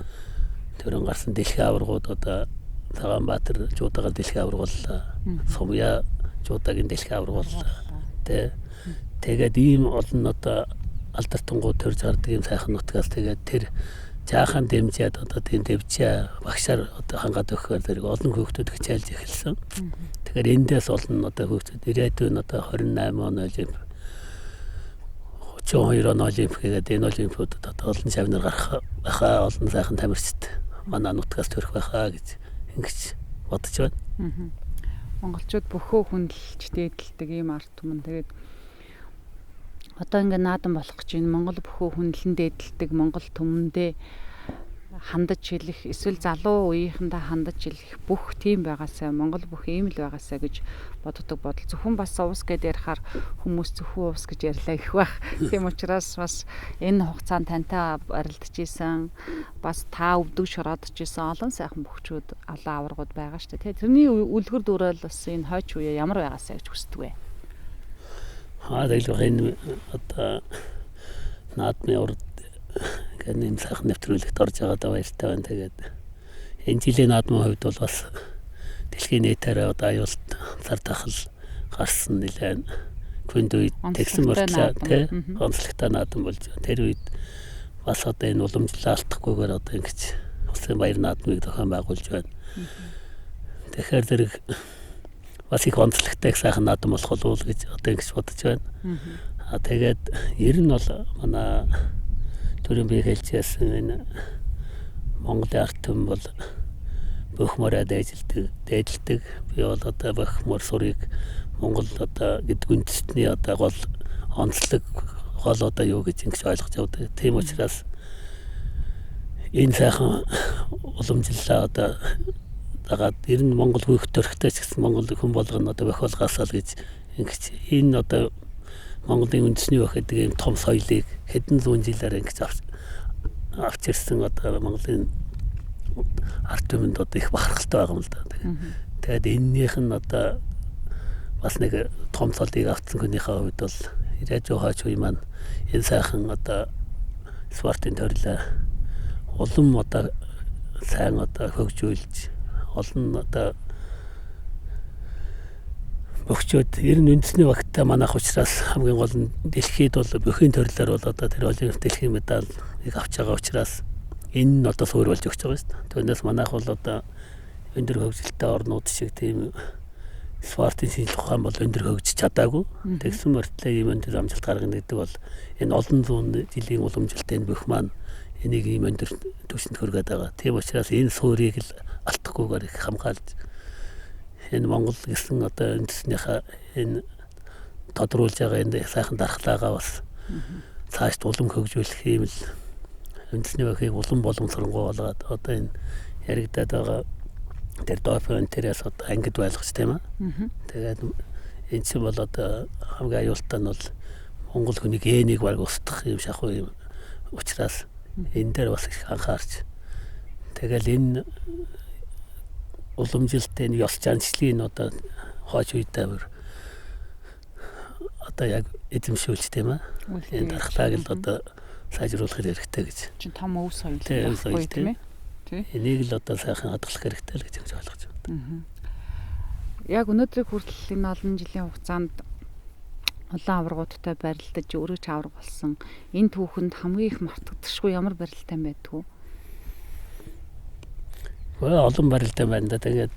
төрөн гарсан. Дэлхийн аврагууд одоо Цагаанбаатар жуудагаар дэлхийн авраг боллоо. Сумья жуудагийн дэлхийн авраг боллоо. Тэгээд ийм олон одоо алдартангууд төрж гардаг юм сайхан нутгаас тэгээд тэр жаахан дэмжиад одоо тийм дэвчээ багшаар одоо хангаад өгөхөөр зэрэг олон хүүхдүүд хичээлж эхэлсэн. Тэгэхээр эндээс олон одоо хүүхдүүд ирээдүйн одоо 28 он олимп 32 он олимп гэдэг энэ олимпиудад одоо олон шавнар гарах байхаа, олон сайхан тамирчид манай нутгаас төрөх байхаа гэж ингэж бодож байна. Монголчууд бөхөө хүндэлж дээдэлдэг ийм ард түмэн. Тэгээд одоо ингээ наадан болох гэж байна. Монгол бөхөө хүндлэн дээдэлдэг Монгол түмэндээ хандаж хэлэх эсвэл залуу үеийнхэндээ хандаж хэлэх бүх тийм байгаасаа Монгол бүх ийм л байгаасаа гэж боддог бодол. Зөвхөн бас уус гэдээ ярихаар хүмүүс зөвхөн уус гэж ярьлаа их байх. Тийм учраас бас энэ хугацаанд тантай арилдаж исэн бас та өвдөг шороодж исэн олон сайхан бөхчүүд олон аваргууд байгаа шүү дээ. Тэрний үлгэр дуурайл бас энэ хойч үе ямар байгаасаа гэж хүсдэг вэ? Тэгэл энэ одоо наадмын урд гэнэ сайхан нэвтрүүлэгт орж байгаадаа баяртай байна. Тэгээд энэ жилийн наадмын хувьд бол бас дэлхийн нийтээр одоо аюулт цар тахал гарсан нэлээд хүнд үед тэгсэн болтлаа тий онцлогтой наадам болж байна. Тэр үед бас одоо энэ уламжлалаа алдахгүйгээр одоо ингэж усын баяр наадмыг зохион байгуулж байна. Тэгэхээр зэрэг бас их онцлогтой сайхан наадам болох болов уу гэж одоо ингэж бодож байна. Тэгээд ер нь бол манай төрийн бие хэлжсэн энэ Монголын ард түмэн бол бүх мороо дээдэлдэг. Би бол одоо бүх мор сурыг Монгол одоо гэдэг үндэстний одоо гол онцлог гол одоо юу гэж ингэж ойлгож явдаг. Тийм учраас энэ сайхан уламжлалаа одоо дагаад ер нь Монгол хүйх төрхтэй ч гэсэн Монгол хүн болгоно одоо бахилгаасаа л гэж ингэж энэ одоо Монголын үндэсний байх гэдэг ийм том соёлыг хэдэн зуун жилээр ингэж авч ирсэн одоо Монголын ард түмэнд одоо их бахархалтай байгаа юм л да. Тэгээд эннийх нь одоо бас нэг том цолыг авцсан хүнийхээ хувьд бол ирээд хойч үе маань энэ сайхан одоо спортын төрлөө улам одоо сайн одоо хөгжүүлж олон одоо бөхчүүд ер нь үндэсний багтаа манайх учраас хамгийн гол нь дэлхийд бол бүхэн төрлөөр бол одоо тэр олимпик дэлхийн медаль авч байгаа учраас энэ нь одоо суурь болж өгч байгаа шүү дээ. Түүнээс манайх бол одоо өндөр хөгжилтэй орнууд шиг тийм спортын шинжилгээ ухаан бол өндөр хөгжиж чадаагүй. Тэгсэн мөртлөө ийм өндөр амжилт гаргана гэдэг бол энэ олон зуун жилийн уламжлалтай энэ бүх маань энийг ийм өндөр түвшинд хүргээд байгаа. Тийм учраас энэ суурийг л алдахгүйгээр их хамгаалж энэ Монгол гэсэн одоо үндэснийхээ энэ тодруулж байгаа энэ сайхан дархлаагаа бас цаашд улам хөгжүүлэх юм л үндэсний байхыг улам боломжсонгоо болгоод одоо энэ яригдаад байгаа тэр допинг интерес одоо ангид байлгач тийм аа. Тэгээд энэ чинь бол одоо хамгийн аюултай нь бол Монгол хүний генийг баг устгах юм шахуу юм учраас энэ дээр бас их анхаарч тэгэл энэ уламжилтын ёс заншлын одоо хойч үедээ одоо яг эзэмшүүлж тийм аа. Энэ дархлааг л одоо сайжруулах хэрэгтэй гэж. Чин том өв соёл байхгүй тийм ээ. Энийг л одоо сайхан хадгалах хэрэгтэй л гэж ойлгож байна. Яг өнөөдрийг хүртэл энэ олон жилийн хугацаанд олон аваргуудтай барилдаж өөрөө ч аварга болсон. Энэ түүхэнд хамгийн их мартагдахгүй ямар барилттай байдгүй? Олон барилттай байна да. Тэгээд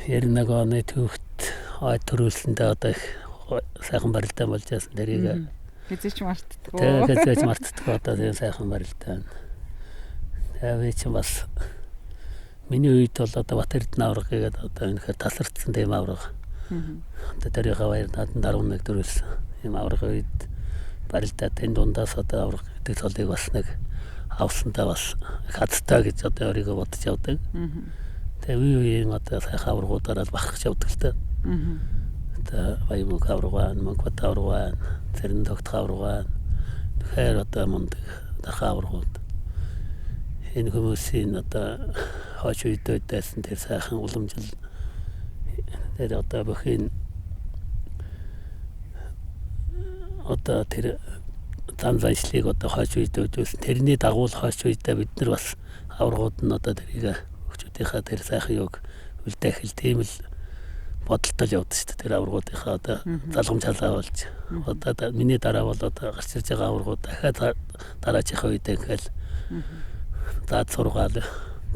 91 оны түүхт хойд төрүүлсэндээ одоо их сайхан барилттай болж байсан. Тэрийг хэзээ ч мартдаггүй. Тэгээд хэзээ ч мартдаггүй одоо тийм сайхан барилттай байна. Тэгээд чи бас миний үед бол одоо Батэрдэн аварга гэдэг одоо үнэхээр тасардсан тийм аварга. Одоо тэрийнхээ баяр нааданд 11 төрүүлсэн. Ийм аварга үед барилдаа тэн дундаас одоо аварга гэдэг цолыг бас нэг авсандаа бас хадтай гэж одоо өөрийгөө бодож явдаг. Тэгээ үеийн одоо сайхан аваргуудаараа бахархаж явдаг л та. Одоо Баямүг аварга, Мөнхбат аварга, Цэрэн тогтох аварга. Тэгэхээр одоо мундаг дархаа аваргууд. Энэ хүмүүсийн одоо хойч үедээсэн тэр сайхан уламжил тэр одоо бүхэн одоо тэр зам заншлыг одоо хойч үедээсэн тэрний дагуу хойч үедээ бид нар бас аваргууд нь одоо тэрийг өгчүүдийнхаа тэр сайхан юг үлдээх хэл тийм л бодолтой явдаг шүү дээ. Тэр аваргуудынхаа одоо залгамж халаавалж одоо миний дараа бол одоо гарч ирж байгаа аваргууд дахиад дараачихаа үедээ ингээл заад сургаал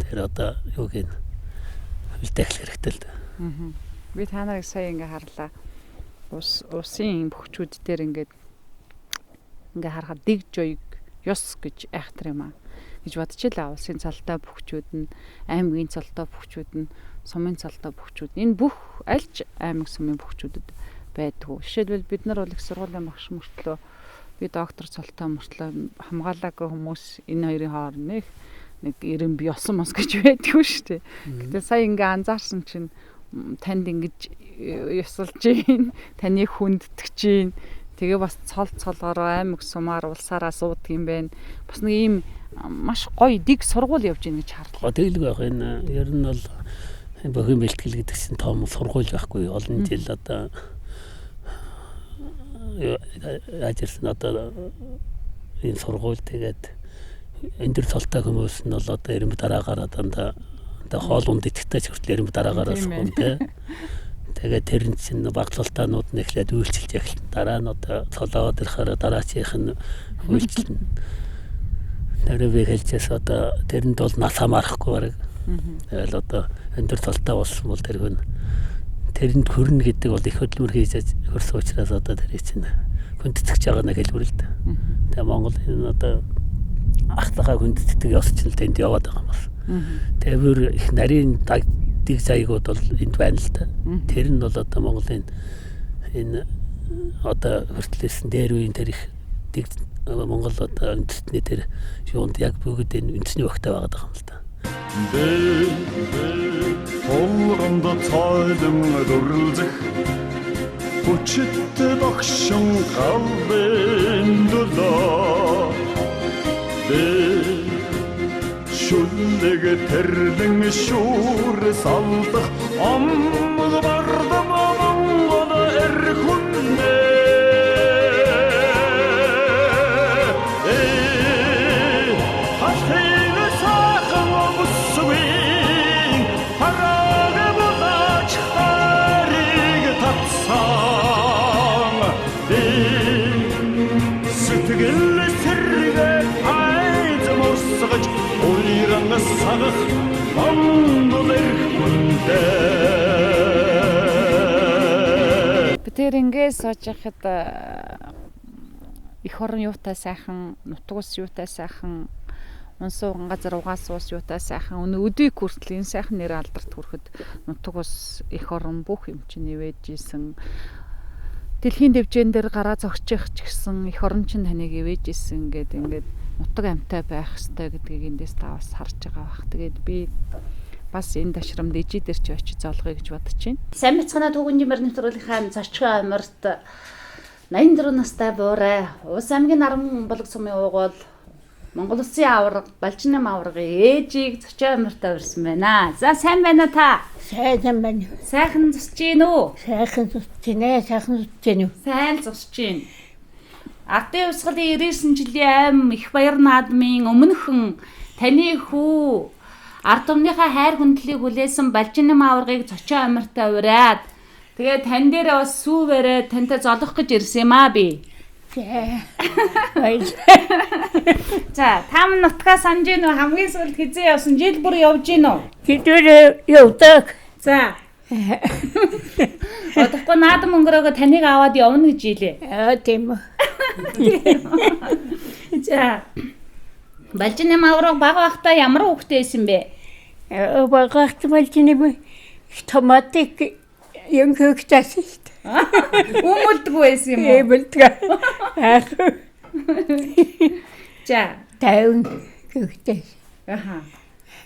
тэр одоо юуг нь үлдээх хэрэгтэй л дээ. Би та нарыг сая ингээ харлаа. Усын бөхчүүд дээр ингээ харахад дэг жоёг ёс гэж айхтар юм аа гэж бодчихлаа. Улсын цалтай бөхчүүд нь, аймгийн цалтай бөхчүүд нь, сумын цалтай бөхчүүд. Энэ бүх альч аймаг сумын бөхчүүдэд байдгүй. Жишээлбэл бид нар бол их сургуулийн багш мөртлөө би доктор цолтой мөртлөө хамгаалаагүй хүмүүс энэ хоёрын хооронд нэг 90 бие осон мос гэж байдгүй шүү дээ. Гэтэ сая ингээ анзаарсан чинь танд ингэж ёсолж гин, таныг хүнддэг чинь. Тэгээ бас цолгороо аймаг сумаар улсаараа суудаг юм байна. Бас нэг ийм маш гоё дэг сургууль явж гин гэж харлаа. Тэглэг байх энэ ер нь бол бохим бэлтгэл гэдэг чинь том сургууль байхгүй олон жил одоо ажилласан одоо энэ сургууль тэгээд энэ төр цолтой хүмүүс нь бол одоо ирэмб дараагаар дандаа хоол унд идэхтэй ч хүртэл ирэмб дараагаараас хүн тэ. Тэгээд тэр нь чинь багцалтаанууд нь эхлээд үйлчилж эхэлнэ. Дараа нь одоо цолоод ирэхээр дараачийнх нь үйлчилнэ. Тэр би хэлчихээс одоо тэрэнд бол нас хамаарахгүй бараг. Тэгэл одоо энэ төр цолтой болсон бол тэр хүн тэрэнд хөрнө гэдэг бол их хөдөлмөр хийж хөрсөн учраас одоо тэр чинь хүндэтгэж байгаа нэг хэлбэр л дээ. Тэгээ Монгол энэ одоо ахлагаа хүндэтдэг ёс чинь тэнд яваад байгаа юм байна. Тэвэр их нарийн дэг зайгууд бол энд байна л да. Тэр нь бол одоо Монголын энэ одоо хүртлээсэн дээр үеийн тэр их дэг Монгол одоо үндэстний тэр юунд яг бүгд энэ үндэсний өгтэй байгаа юм л да. Олронд цайлан дурлзах хүчит догшин галбын дулаа шүлэг тэрлэн шүүр салдах амг бардам Монгол эрхүннэ сагах Монгол эрхүнтэй. Тэр ингээд сууж яхад их орон юутай сайхан, нутг ус юутай сайхан, унсууган газар угаас ус юутай сайхан, өдийг хүртэл энэ сайхан нэр алдарт хүрэхэд нутг ус их орон бүх юм чинь нэвэж исэн. Дэлхийн дэвжэн дээр гараа зогчих ч гэсэн их орон чинь таныг ивэж исэн ингээд нутаг амьтай байх ёстой гэдгийг эндээс та бас харж байгаа бах. Тэгээд би бас энэ ташрамд ижи дээр ч очиж зоолгоё гэж бодож байна. Сайн бацгаана түүхэн жимэр нэвтрүүлгийн зочгоо амарт 84 настай буурай. Улс аймгийн Наран булаг сумын уугуул Монгол Улсын аварга Балжинам аваргын ээжийг зочгоо амартаа урьсан байна. За сайн байна та? Сайн байна. Сайхан зусж гин үү? Сайхан зусж гинэ, сайхан зусж гин үү? Сайн зусж гин. Ардын Увсгалын 99 жилийн аим их баяр наадмын өмнөхөн таны хүү ард түмнийхээ хайр хүндлийг хүлээсэн Балжинам аваргыг зочоо амартаа ураад тэгээ тань дээр бас сүүвэрээ тантай золох гэж ирсэн юм аа би. За там нутгаа санаж гин үү хамгийн сүүлд хизээ явсан жил бүр явж гин үү? Хэдвэр явдаг. За. Одохгүй наадам өнгөрөөгөө таныг аваад явна гэж ийлээ. Тийм үү. За. Балжинам аварга бага байхдаа ямар хүүхдтэй байсан бэ? Бага байхдаа Балжинам томатик юм хөгтөөс шүү дээ. Өмөлдгөө байсан юм уу? Өмөлдгөө. За. Таун хөгтөөс. Аха.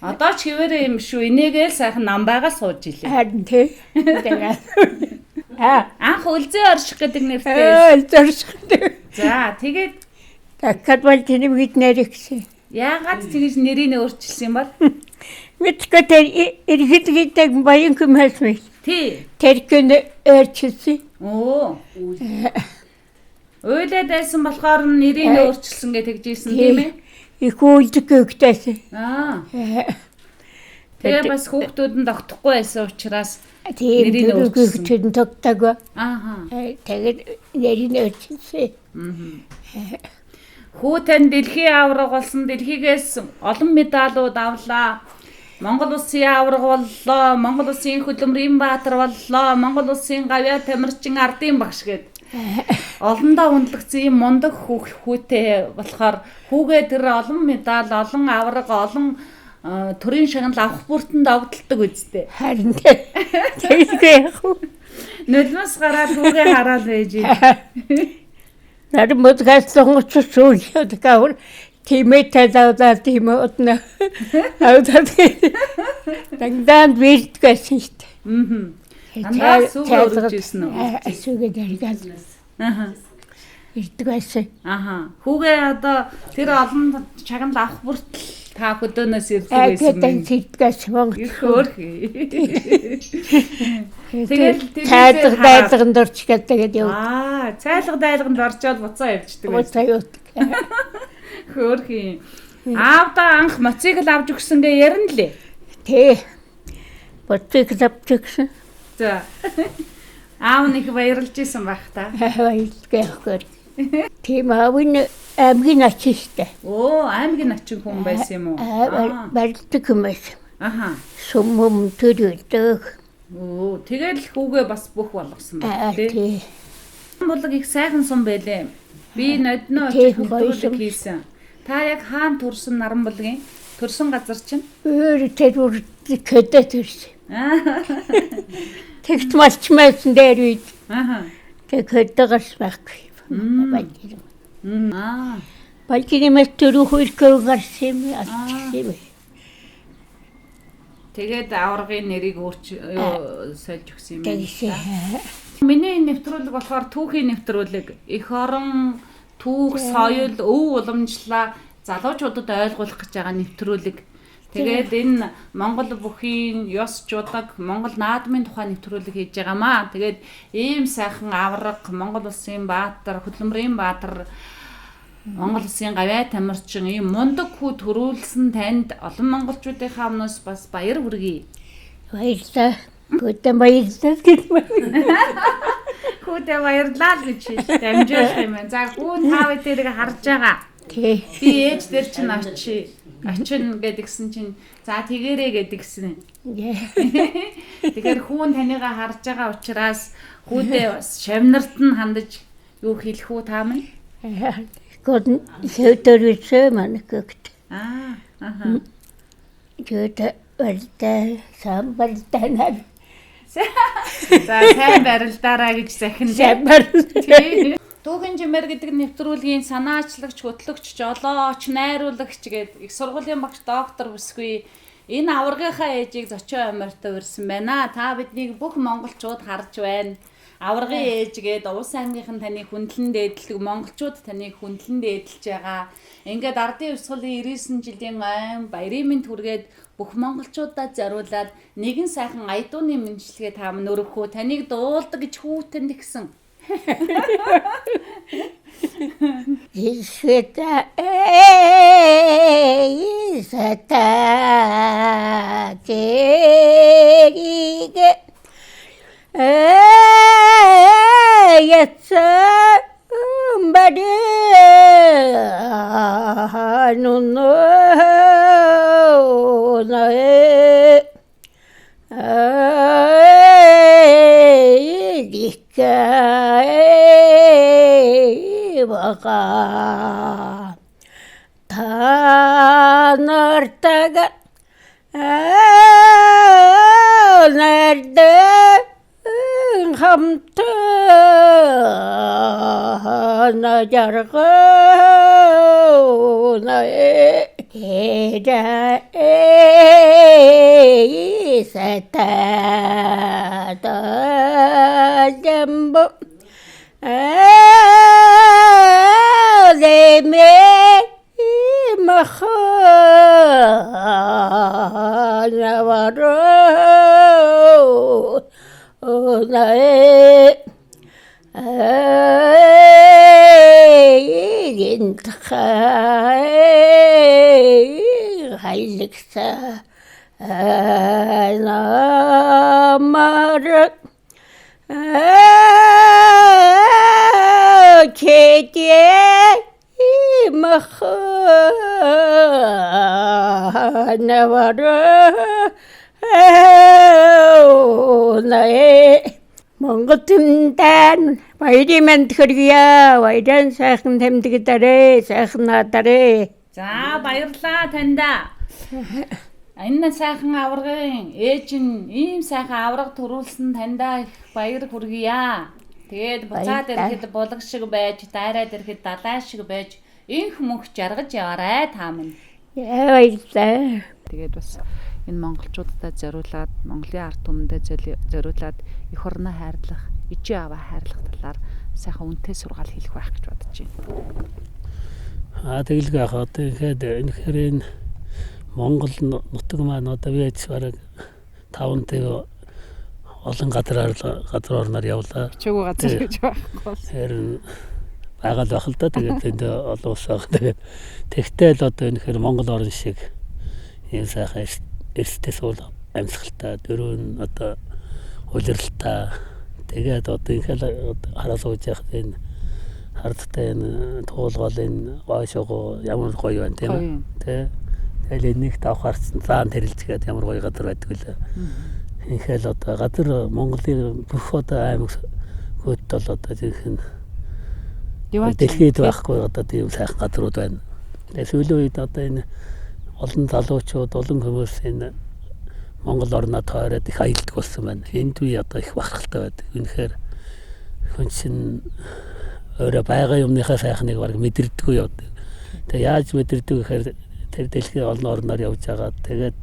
Одоо ч хэвээрээ юм шүү. Энийгээл сайхан нам байгаад сууж илээ. Харин тий. Анх үлзээ орших гэдэг нэртэй. Үлзээ орших. За, тэгээд дахиад Балжинам гэд нэрэгсэн. Яагаад тэгж нэрийг өөрчилсөн юм бол? Мэдгүй тэр иргэдэг баян хүмүүс мэт. Тий. Тэрхэн өөрчилсөн. Оо. Ойлээд байсан болохоор нэрийг өөрчилсөн гэж тэгжсэн тийм ээ? Их үлдэг хөгтөөс. Тэгээ бас хүүхдүүд нь тогтохгүй байсан учраас нэрийг өөрчилсөн тогтоагүй. Ааха. Тэгээд нэрийг өөрчилсөн. Хүүтэн дэлхийн аварга болсон дэлхийгээс олон медалууд авлаа. Монгол Улсын аварга боллоо. Монгол Улсын хөдөлмөрийн баатар боллоо. Монгол Улсын гавьяа тамирчин ардын багш гэд. Олондоо үнэлэгдсэн юм мундаг хүүтэй болохоор хүүгээ тэр олон медаль, олон аварга, олон төрийн шагнал авах бүртэнд огдолдог үстэй. Харин тэгээд яг уу нулимс гараад хүүгээ хараад байж. Наран бодгаас сонгоч сүүл гавар тимэтэлдаа тимэтнэ. Аудад. Дангдан вилтгэс шүү дээ. Андаа сүүг өргөж ирсэн үү? Асуугээд аргаас. Аха. Ирдэг байсан. Аха. Хүүгээ одоо тэр олон чагнал авах бүртэл та хөдөөнөөс ирдэг байсан Айгдан юм. сэтгээс Монгол. Их хөөрхи. Тэгэл цайлга дайлганд орчгээд тэгээд яв. Цайлга дайлганд орчоод буцаа явждаг байсан. Буцаа юу. Хөөрхи. Аавда анх мотоцикл авч өгсөн гэ ярина лээ. Тэ. Мотоцикл авчихсан. За. Аав нэг баярлж исэн байх та. Баярлалаа. Тийм аавын аймгийн ачистай. Оо, аймгийн начин хүн байсан юм уу? Барилдаг юм байсан. Аха. Сумм төрөлдөг. Оо, тэгэл хүүгээ бас бүх болгосон байна тий. Тий. Болог их сайхан сум байлээ. Би нодноо Тийм, хөтөлбөр гоё хийсэн. Та яг хаан төрсөн Наранболгийн төрсөн газар чинь? Өөр тэр көдөө төрсөн. Тэгт малчмайсан дээр үед. Аха. Тэг көдөөс байхгүй. Балжигмэс төрөх хөркөө гарсан юм аа. Тэгээд аваргын нэрийг сольж өгсөн юм Тэгсэн. байна. Миний нэвтрүүлэг болохоор түүхийн нэвтрүүлэг. Эх орон, түүх, соёл, өв уламжлаа залуучуудад ойлгуулах гэж байгаа нэвтрүүлэг. Тэгээд энэ Монгол бүхийн ёс жудаг Монгол наадмын тухай нэвтрүүлэг хийж байгаамаа. Тэгээд ийм сайхан авраг Монгол улсын баатар, хөдөлмөрийн баатар, Монгол улсын гавьяа тамирчин ийм мундаг хүү төрүүлсэн танд олон монголчуудынхаа өмнөөс бас баяр хүргэе. Баярлалаа. Гүтэн баярлалаа гэж байна. Хүүдээ баярлалаа л гэж дамжуулах юм байна. За хүү тав тэрийг харж байгаа. Тий. Би ээж дээр чинь очин гэдгсэн чинь за тэгэрээ гэдгсэн. Тэгэхээр хүүн танийгаа харж байгаа учраас хүүдээ бас шавнарт нь хандаж юу хэлэх үү та минь? Гол хэвтэрвэсэ манкэгт. Аха. Жөөд барилдаа самбалдаа нар. За сайн барилдаараа гэж захин Самбал. Түүхэн жимээр гэдэг нэвтрүүлгийн санаачлагч, хөтлөгч, жолооч, найруулагч гээд их сургуулийн багш доктор бүсгүй энэ аваргынхаа ээжийг зочион аймартаа урьсан байна. Та биднийг бүх монголчууд харж байна. Аваргын ээж гээд Улс аймгийнхан таныг хүндлэн дээдлэг, монголчууд таныг хүндлэн дээдлж байгаа. Ингээд ардын өвсгөлийн 99 жилийн айн баярын мэнд хүргээд бүх монголчуудад зориулаад нэгэн сайхан аядууны мэндчилгээ та мөн өргөхөө таныг дуулдаг гэж хүүтэн тэгсэн. Исэта исэта тэригэ яца бадэ нуно наэ Бага танартага нарда хамта наjarга наэ эда сата дамбо Deme mahana varo nae gintkhai haileksa namar Kete mahana varo nae Монголтэн баярын төргийа баярын сайхан тэмдэгдэрээ сайхан надарээ. За баярлалаа танда. Энэ сайхан аваргын ээж нь ийм сайхан авраг төрүүлсэн тандаа их баяр хүргье. Тэгээд буцаад ирэхэд булаг шиг байж, дайраад ирэхэд далай шиг байж, инх мөнх жаргаж яваарай та минь. Баярлалаа. Тэгээд бас энэ монголчуудад зориулаад, Монголын ард түмэндээ зориулаад эх орноо хайрлах, ижи аваа хайрлах талаар сайхан үнэтэй сургаал хэлэх байх гэж бодож байна. Тэгэлгүй яхаа тэгээд энэхээр энэ Монгол нутаг маань одоо байж бараг 5 тэг олон газар орноор явлаа. Чигүү газар гэж байхгүй бол. Харин байгаа л байх л да. Тэгээд энд олон ус байгаа. Тэгээд тэгтэл л одоо энэхээр Монгол орн шиг ийм сайхан эрсдэл суул амьсгалтай дөрөв одоо улирлалтай тэгээд одоо ингээл хараа сууж яхад энэ хардтай энэ туулгал энэ гойшоо ямар гоё байна тийм үү тий. Тэгэл энийг давхаарсан заан тэрэлцгээд ямар гоё газар байдаг лээ. Ингээл одоо газар Монголын бүх одоо аймаг хөөд бол одоо жинхэнэ дэлхийд байхгүй одоо тийм сайхан газрууд байна. Тэгээд сүүлийн үед одоо энэ олон залуучууд, олон хүмүүс энэ Монгол орноо тойроод их аялдаг болсон байна. Энд үе одоо их бахархалтай байдаг. Үнэхээр хүн чинь өөрөө байгаа юмныхаа сайхныг баг мэдэрдэггүй явдаг. Тэгээ яаж мэдэрдэг гэхээр тэр дэлхийн олон орноор явж байгаа. Тэгээд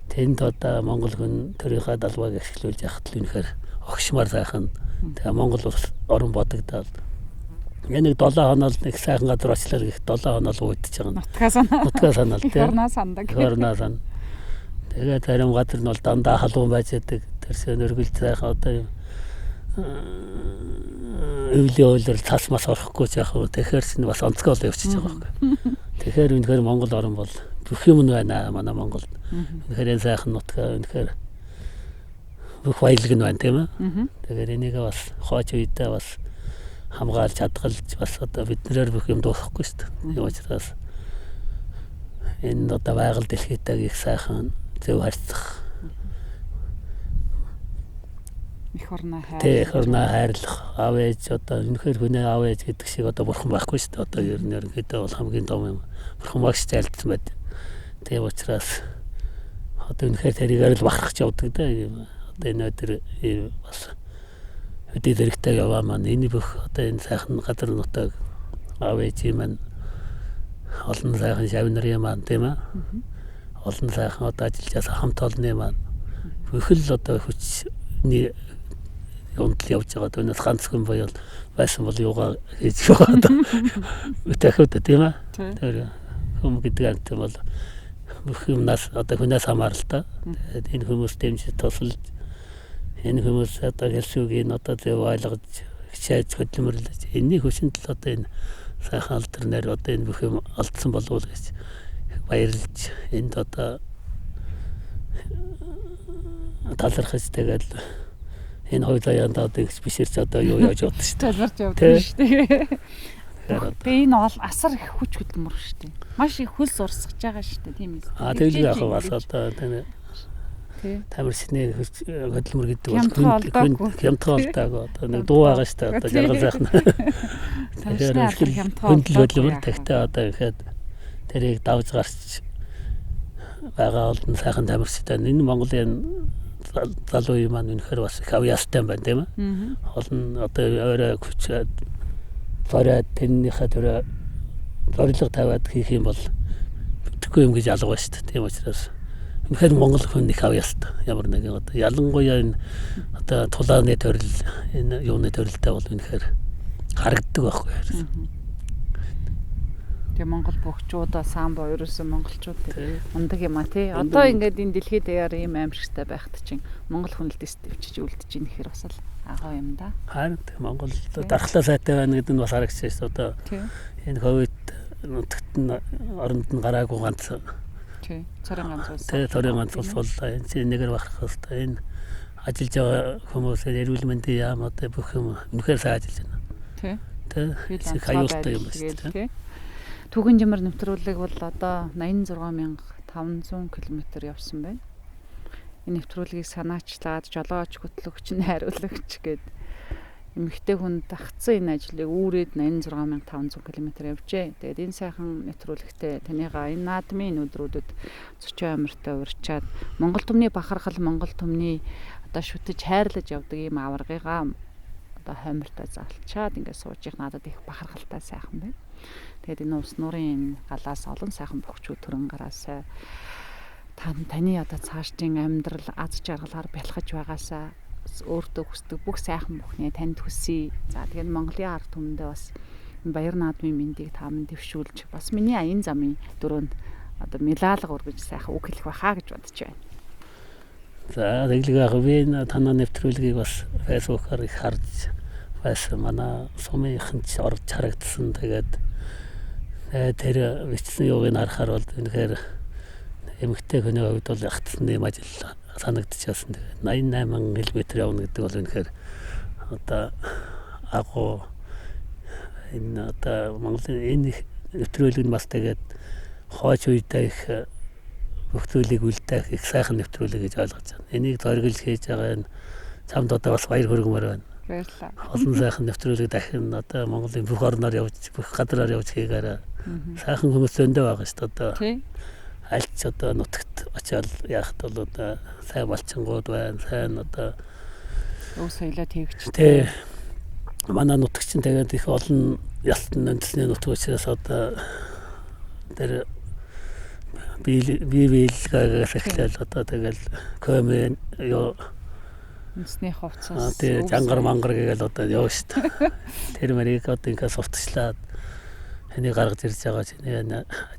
тэнд одоо Монгол хүн төрийнхаа далбааг ашиглуулж яхад л үнэхээр огшмар сайхан. Тэгээ Монгол улс орн бодогдоод яг 7 хоноо л нэг сайхан газар очлаа гэх 7 хоноо л уудаж байгаа. Нутгаа санаа л тийм. Орноо сандаг. Орноо сан. Тэгээд зарим газар нь бол дандаа халуун байж байдаг. Тэрсээ нөргөл сайхан одоо өвлийн үйлрэл цас мас орохгүй ч яах вэ? Тэгэхээр чинь бас онцгой л явчихж байгаа байхгүй. Тэгэхээр үнэхээр Монгол орн бол бүх юм байна манай Монголд. Үнэхээр сайхан нутгаа үнэхээр бүх баялаг нь байна тийм ээ. Тэгэхээр энийг бас хооч үедээ бас хамгаалж хадгалж бас одоо биднээр бүх юм дуусахгүй шүү дээ. Юу учраас энэ одоо байгаль дэлхийтэй их сайхан зөв харьцах. Эх орноо хайрлах. Аав ээж одоо үнэхээр хүний аав ээж гэдэг шиг одоо бурхан байхгүй шүү дээ. Одоо ерөнхийдөө бол хамгийн том юм. Бурхан багш зайлдсан байд. Тийм учраас одоо үнэхээр тэрийгээр л бахархаж явдаг дээ. Одоо энэ өдөр бас өдөө зэрэгтэй яваа маань энэ бүх одоо энэ сайхан газар нутаг аав ээж маань олон сайхан шав нарын маань тийм ээ. Олон сайхан одоо ажиллаж хамт олонны маань бүх л одоо хүчний юунд л явж байгаа. Түүнээс ганц хүн боёл байсан бол юугаа хийж байгаа одоо өтөхөд тийм ээ. Тэр хүм гэдэг нь бол бүх юмнаас одоо хүнээс хамааралтай. Тэгээд энэ хүмүүс дэмжиж тусалж энэ хүмүүс одоо хэлсүүгийн одоо зөв ойлгож хичээж хөдөлмөрлөж энэний хүчинд л одоо энэ сайхан алдар нэр одоо энэ бүх юм алдсан болов уу гэж баярлж энд одоо талархаж тэгээд энэ хоёр заяанд одоо их бишэрч одоо юу яаж явдаг шүү дээ. Таларч явдаг шүү дээ. Тэгээ энэ бол асар их хүч хөдөлмөр шүү дээ. Маш их хөлс урсгаж байгаа шүү дээ. Тийм ээ. Тэгэлгүй яах вэ? Бас одоо тань тамирчны хөдөлмөр гэдэг бол хямдхан одоо нэг дуу байгаа шүү дээ. Одоо жаргал сайхан. Тэгэхээр хөдөл хөдөлмөр тэгтээ одоо ихэд тэрийг давж гарч байгаа олон сайхан тамирчтай энэ Монголын залуу юм маань үнэхээр бас их авьяастай байна тийм ээ. Олон одоо өөрөө хүчээд зориод тэрнийхээ төрөө зорилго тавиад хийх юм бол бүтэхгүй юм гэж алга байна шүү дээ. Тийм учраас үнэхээр Монгол хүн их авьяастай. Ямар нэгэн одоо ялангуяа энэ одоо тулааны төрөл энэ юуны төрөлтэй бол үнэхээр харагддаг байхгүй юу. Тэгээ Монгол богчуудаа самбо ерөөсөн монголчууд ундаг юм а тий. Одоо ингээд энэ дэлхийд даяар ийм аимшигтай байхад чинь монгол хүн л дэвчиж үлдэж ийн гэхээр бас л агуу юм да. Харин Монгол дархлаа сайтай байна гэдэг нь бас харагдчихсан шүү дээ. Одоо энэ ковид нутагт нь оронд нь гараагүй ганц тий. Цорын ганц улс. Тий, цорын ганц улс бол энэ чинь нэгээр бахархах хэрэгтэй. Энэ ажиллаж байгаа хүмүүсээр эрүүл мэндийн яам одоо бүх юм үнэхээр сайн ажиллаж байна. Тий. Тий. Хаюултай юм шүү дээ. Түгэн жимэр нэвтрүүлэг бол одоо 86500 км явсан байна. Энэ нэвтрүүлгийг санаачлаад жолооч хөтлөгч нь хариулагч гээд эмэгтэй хүн дагцсан энэ ажлыг үүрээд 86500 км явжээ. Тэгээд энэ сайхан нэвтрүүлэгтээ танийгаа энэ наадмын өдрүүдэд зочин амиртай урьдчаад Монгол түмний бахархал, Монгол түмний одоо шүтэж хайрлаж явдаг ийм аваргыгаа одоо хоймортой залчаад ингээд сууж их надад их бахархалтай сайхан байна. Тэгээд энэ ус нурын галаас олон сайхан бөхчүүд төрөн гараасаа таны одоо цаашдын амьдрал аз жаргалаар бэлхэж байгаасаа өөртөө хүсдэг бүх сайхан бүхнээ танд хүсье. За тэгээд Монголын ард түмэндээ бас баяр наадмын мэндийг та минь дэвшүүлж бас миний аян замын дөрөнд одоо медалга өргөж сайхан үг хэлэх байхаа гэж бодож байна. За тэглэг би танаа нэвтрүүлгийг бас фэйсбүүкээр их харж байсан. Манай сумынхан ч орж харагдсан. Тэгээд тэр бичсэн юуг нь харахаар бол үнэхээр эмэгтэй хүний хувьд бол ягтсан юм ажил санагдчихсан. Тэгээд 88 км явна гэдэг бол үнэхээр одоо агуу энэ одоо Монголын энэ нэвтрүүлэг нь бас тэгээд хойч үедээ их бүх зүйлийг үлдээх их сайхан нэвтрүүлэг гэж ойлгож байна. Энийг зориглол хийж байгаа энэ цамд одоо бас баяр хүргэмээр байна. Баярлалаа. Олон сайхан нэвтрүүлэг дахин одоо Монголын бүх орноор явж бүх газараар явж хийгээрээ сайхан хүмүүс зөндөө байгаа шүү дээ. Одоо аль ч одоо нутагт очиад яахад бол одоо сайн малчингууд байна. Сайн одоо өв соёлоо тэгж. Тэ манай нутагч нь тэгээд их олон ялтан үндэсний нутаг учраас одоо тэр бийлгээс эхлээл одоо тэгэл көмэн ёо үндэсний хувцас. тэр жангар мангар гээл одоо явна шүү дээ. Тэр мэрийг одоо ингээд сурталчлаад энийг гаргаж ирж байгаа чинь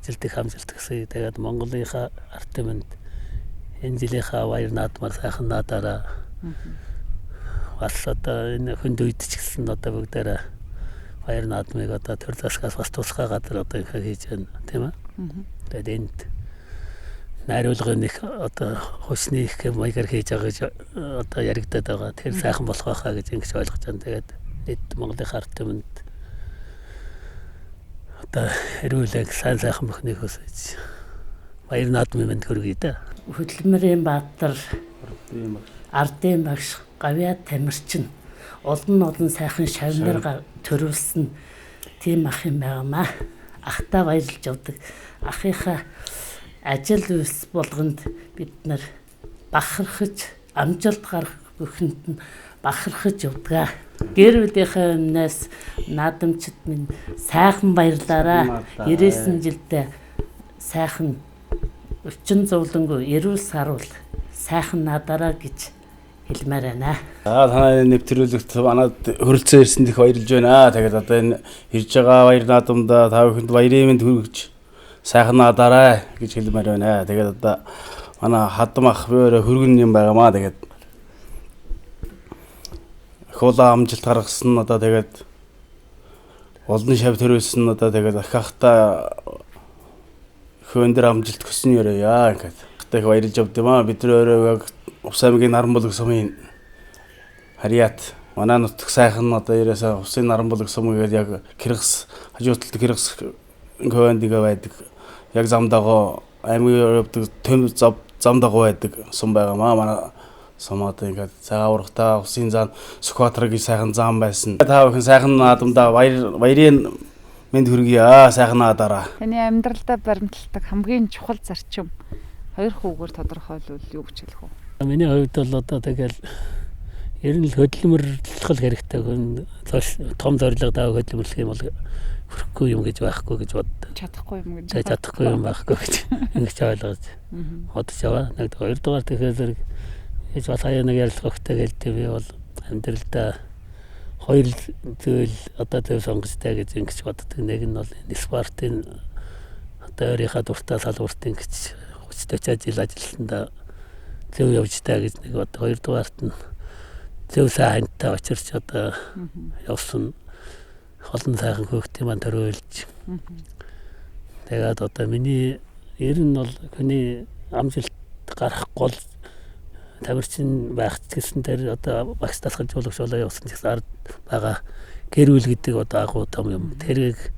ажилд их амжилт гэсэн. Тэгээд Монголынхаа ард түмэнд энэ жилийнхаа баяр наадмаар сайхан наадаараа бас одоо энэ хүнд үед ч гэсэн одоо бүгдээрээ баяр наадмыг одоо төр засгаас бас тусгай газар одоо их хийж байна тийм ээ. Тэгээд энд найруулгын их одоо хусны их маягаар хийж байгаа гэж одоо яригдаад байгаа. Тэр сайхан болох байхаа гэж ингэж ойлгож байна. Тэгээд нийт Монголын ард түмэнд одоо эрүүлэг сайхан бүхнийг хүсэж баяр наадмын мэнд хүргэе дээ. Хөдөлмөрийн баатар ардын багш Гавьяа Тамирчин олон сайхан шавнар төрүүлсэн тийм ах юм байгаамаа. Ахтаа баярлж явдаг. Ахынхаа ажил үйлс болгонд бид нар бахархаж амжилт гарах бүхэнд нь бахархаж явдаг. Гэр бүлийнхээ өмнөөс наадамчид минь сайхан баярлаараа. 99 жилдээ сайхан өчн зовлонгүй эрүүл саруул сайхан наадаараа гэж хэлмээр байна. Танай нэвтрүүлэгт манад хөрөлцөн ирсэнд их баярлж байна. Тэгээд одоо энэ ирж байгаа баяр наадамда та бүхэнд баярын мэнд хүргэж сайхан наадаарай гэж хэлмээр байна. Тэгээд одоо манай хадам ах бөөрэ хөргөн юм байгаамаа. Тэгээд хуулаа амжилт гаргасан одоо тэгээд олон шав төрүүлсэн одоо тэгээд ахахта хөөндөр амжилт хүснэ яа ингээд. Тэгтээ баярлж авдаа. Бид өөрөө Увс аймгийн Наранбулаг сумын харьяат манай нутаг сайхан одоо ерөөсөө Увсын Наранбулаг сум гэдэг яг Киргиз хажууталд Киргиз хөөндигээ байдаг. Яг замдагоо аймгийн төм замдагоо байдаг сум байгаамаа. Манай сум одоо ингээд цагаан урагтаа Увсын зам Сүхбаатар гэж сайхан зам байсан. Та бүхэн сайхан наадамда баярын мэнд хүргье. Сайхан наадаараа. Таны амьдралдаа баримталдаг хамгийн чухал зарчим хоёр хүүгээр тодорхойлвол юу гэж хэлэх вэ? Миний хувьд бол одоо тэгэл ер нь л хөдөлмөрлөх хэрэгтэй. Том зорилго даав хөдөлмөрлөх юм бол хүрхгүй юм гэж байхгүй гэж боддог. Чадахгүй юм гэж. Чадахгүй юм байхгүй гэж ингэж ойлгож бодож яваа. Нэг хоёрдугаар тэгэхээр зэрэг гэж бас хаяа нэг ярилцлага өгтэй гэлтэй би бол амьдралдаа хоёр зүйл одоо зөв сонгочтой гэж ингэж боддог. Нэг нь бол спортын одоо өөрийнхөө дуртай салбарт ингэж 30-40 жил ажилласандаа зөв явжтай гэж нэг бод. Хоёрдугаарт нь зөв сайхантай очирч одоо явсан олон сайхан хөөхтийн маань төрүүлж. Тэгээд одоо миний ер нь бол хүний амжилт гарах гол тамирчин байх гэсэн дээр одоо багш тасгалж болгож болоо явсан гэсэн ард байгаа гэр бүл гэдэг одоо агуу том юм. Тэрийг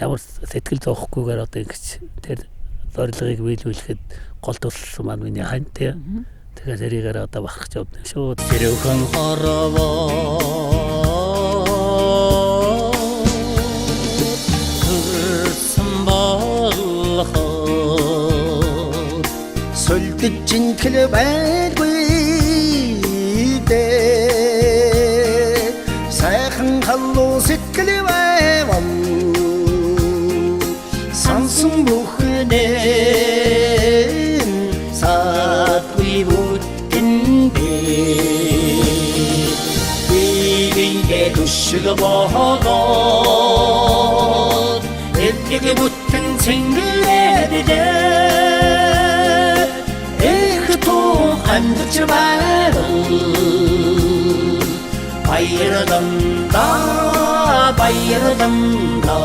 ямар сэтгэл зовхгүйгээр одоо ингэж тэр зорилгыг биелүүлэхэд гол тусалсан маань миний хань тий. Тэгэхээр тэрийгээр одоо бахархаж явдаг шүү. Тэрхэн хоровоо төрсөн болохоо сүлдэж жинхэнэ байхгүй дээ. сэтгэл байвал сансан бүхнээ сатгүй бүтэнбэ бигээ түшиг бохоод эдгээр бүтэн цэнгэлэдэ эх тоо амьдч байвал баярдан да